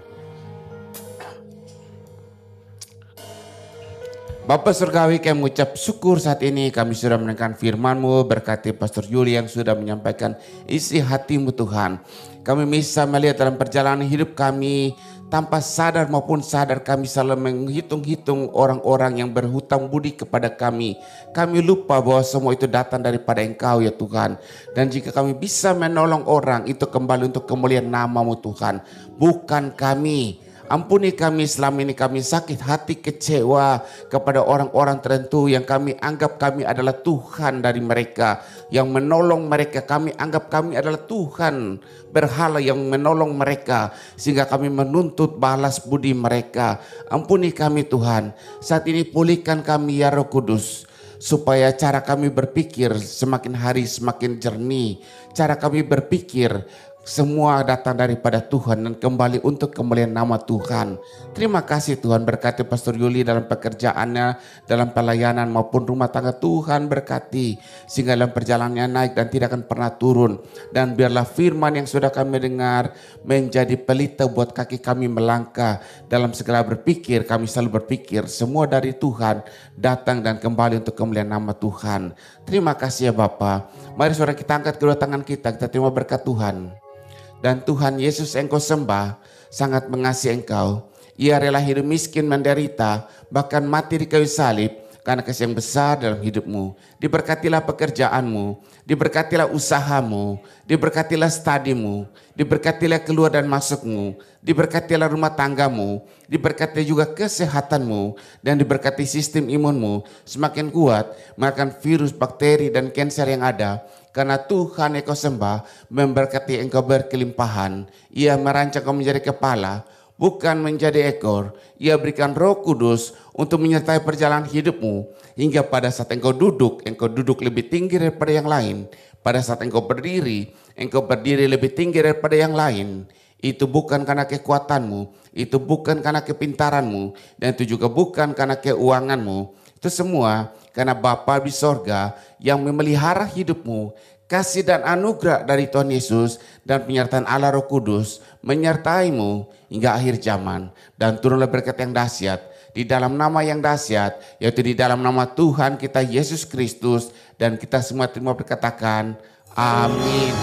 Bapa Surgawi, kami mengucap syukur saat ini kami sudah mendengarkan firman-Mu, berkati Pastor Yuli yang sudah menyampaikan isi hati-Mu Tuhan. Kami bisa melihat dalam perjalanan hidup kami, tanpa sadar maupun sadar kami selalu menghitung-hitung orang-orang yang berhutang budi kepada kami. Kami lupa bahwa semua itu datang daripada Engkau ya Tuhan. Dan jika kami bisa menolong orang, itu kembali untuk kemuliaan nama-Mu Tuhan. Bukan kami. Ampuni kami selama ini kami sakit hati, kecewa kepada orang-orang tertentu yang kami anggap kami adalah Tuhan dari mereka. Yang menolong mereka, kami anggap kami adalah Tuhan berhala yang menolong mereka. Sehingga kami menuntut balas budi mereka. Ampuni kami Tuhan. Saat ini pulihkan kami ya Roh Kudus. Supaya cara kami berpikir semakin hari semakin jernih. Cara kami berpikir semua datang daripada Tuhan dan kembali untuk kemuliaan nama Tuhan. Terima kasih Tuhan, berkati Pastor Yuli dalam pekerjaannya, dalam pelayanan maupun rumah tangga. Tuhan berkati sehingga dalam perjalanannya naik dan tidak akan pernah turun. Dan biarlah firman yang sudah kami dengar menjadi pelita buat kaki kami melangkah. Dalam segala berpikir kami selalu berpikir semua dari Tuhan datang dan kembali untuk kemuliaan nama Tuhan. Terima kasih ya Bapa. Mari saudara kita angkat kedua tangan kita terima berkat Tuhan. Dan Tuhan Yesus Engkau sembah sangat mengasihi Engkau. Ia rela hidup miskin menderita, bahkan mati di kayu salib karena kasih yang besar dalam hidupmu. Diberkatilah pekerjaanmu, diberkatilah usahamu, diberkatilah studimu, diberkatilah keluar dan masukmu, diberkatilah rumah tanggamu, diberkati juga kesehatanmu, dan diberkati sistem imunmu semakin kuat mengalahkan virus, bakteri, dan kanker yang ada. Karena Tuhan Engkau sembah memberkati Engkau berkelimpahan. Ia merancang Engkau menjadi kepala, bukan menjadi ekor. Ia berikan Roh Kudus untuk menyertai perjalanan hidupmu. Hingga pada saat engkau duduk lebih tinggi daripada yang lain. Pada saat engkau berdiri lebih tinggi daripada yang lain. Itu bukan karena kekuatanmu, itu bukan karena kepintaranmu, dan itu juga bukan karena keuanganmu. Itu semua karena Bapa di sorga yang memelihara hidupmu. Kasih dan anugerah dari Tuhan Yesus dan penyertaan Allah Roh Kudus menyertaimu hingga akhir zaman. Dan turunlah berkat yang dahsyat di dalam nama yang dahsyat, yaitu di dalam nama Tuhan kita Yesus Kristus. Dan kita semua terima berkatakan amin.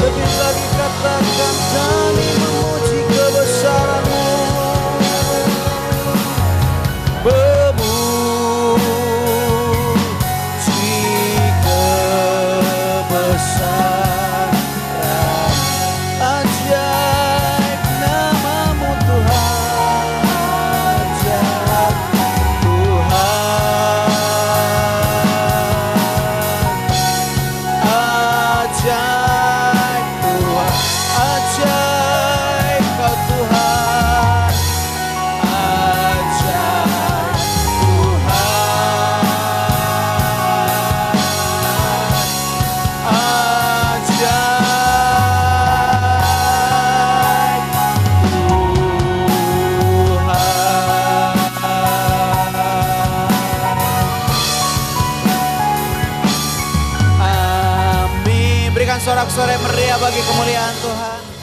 Lebih lagi katakan kami memuji kebesaran-Mu. berikan sorak-sorai meriah bagi kemuliaan Tuhan.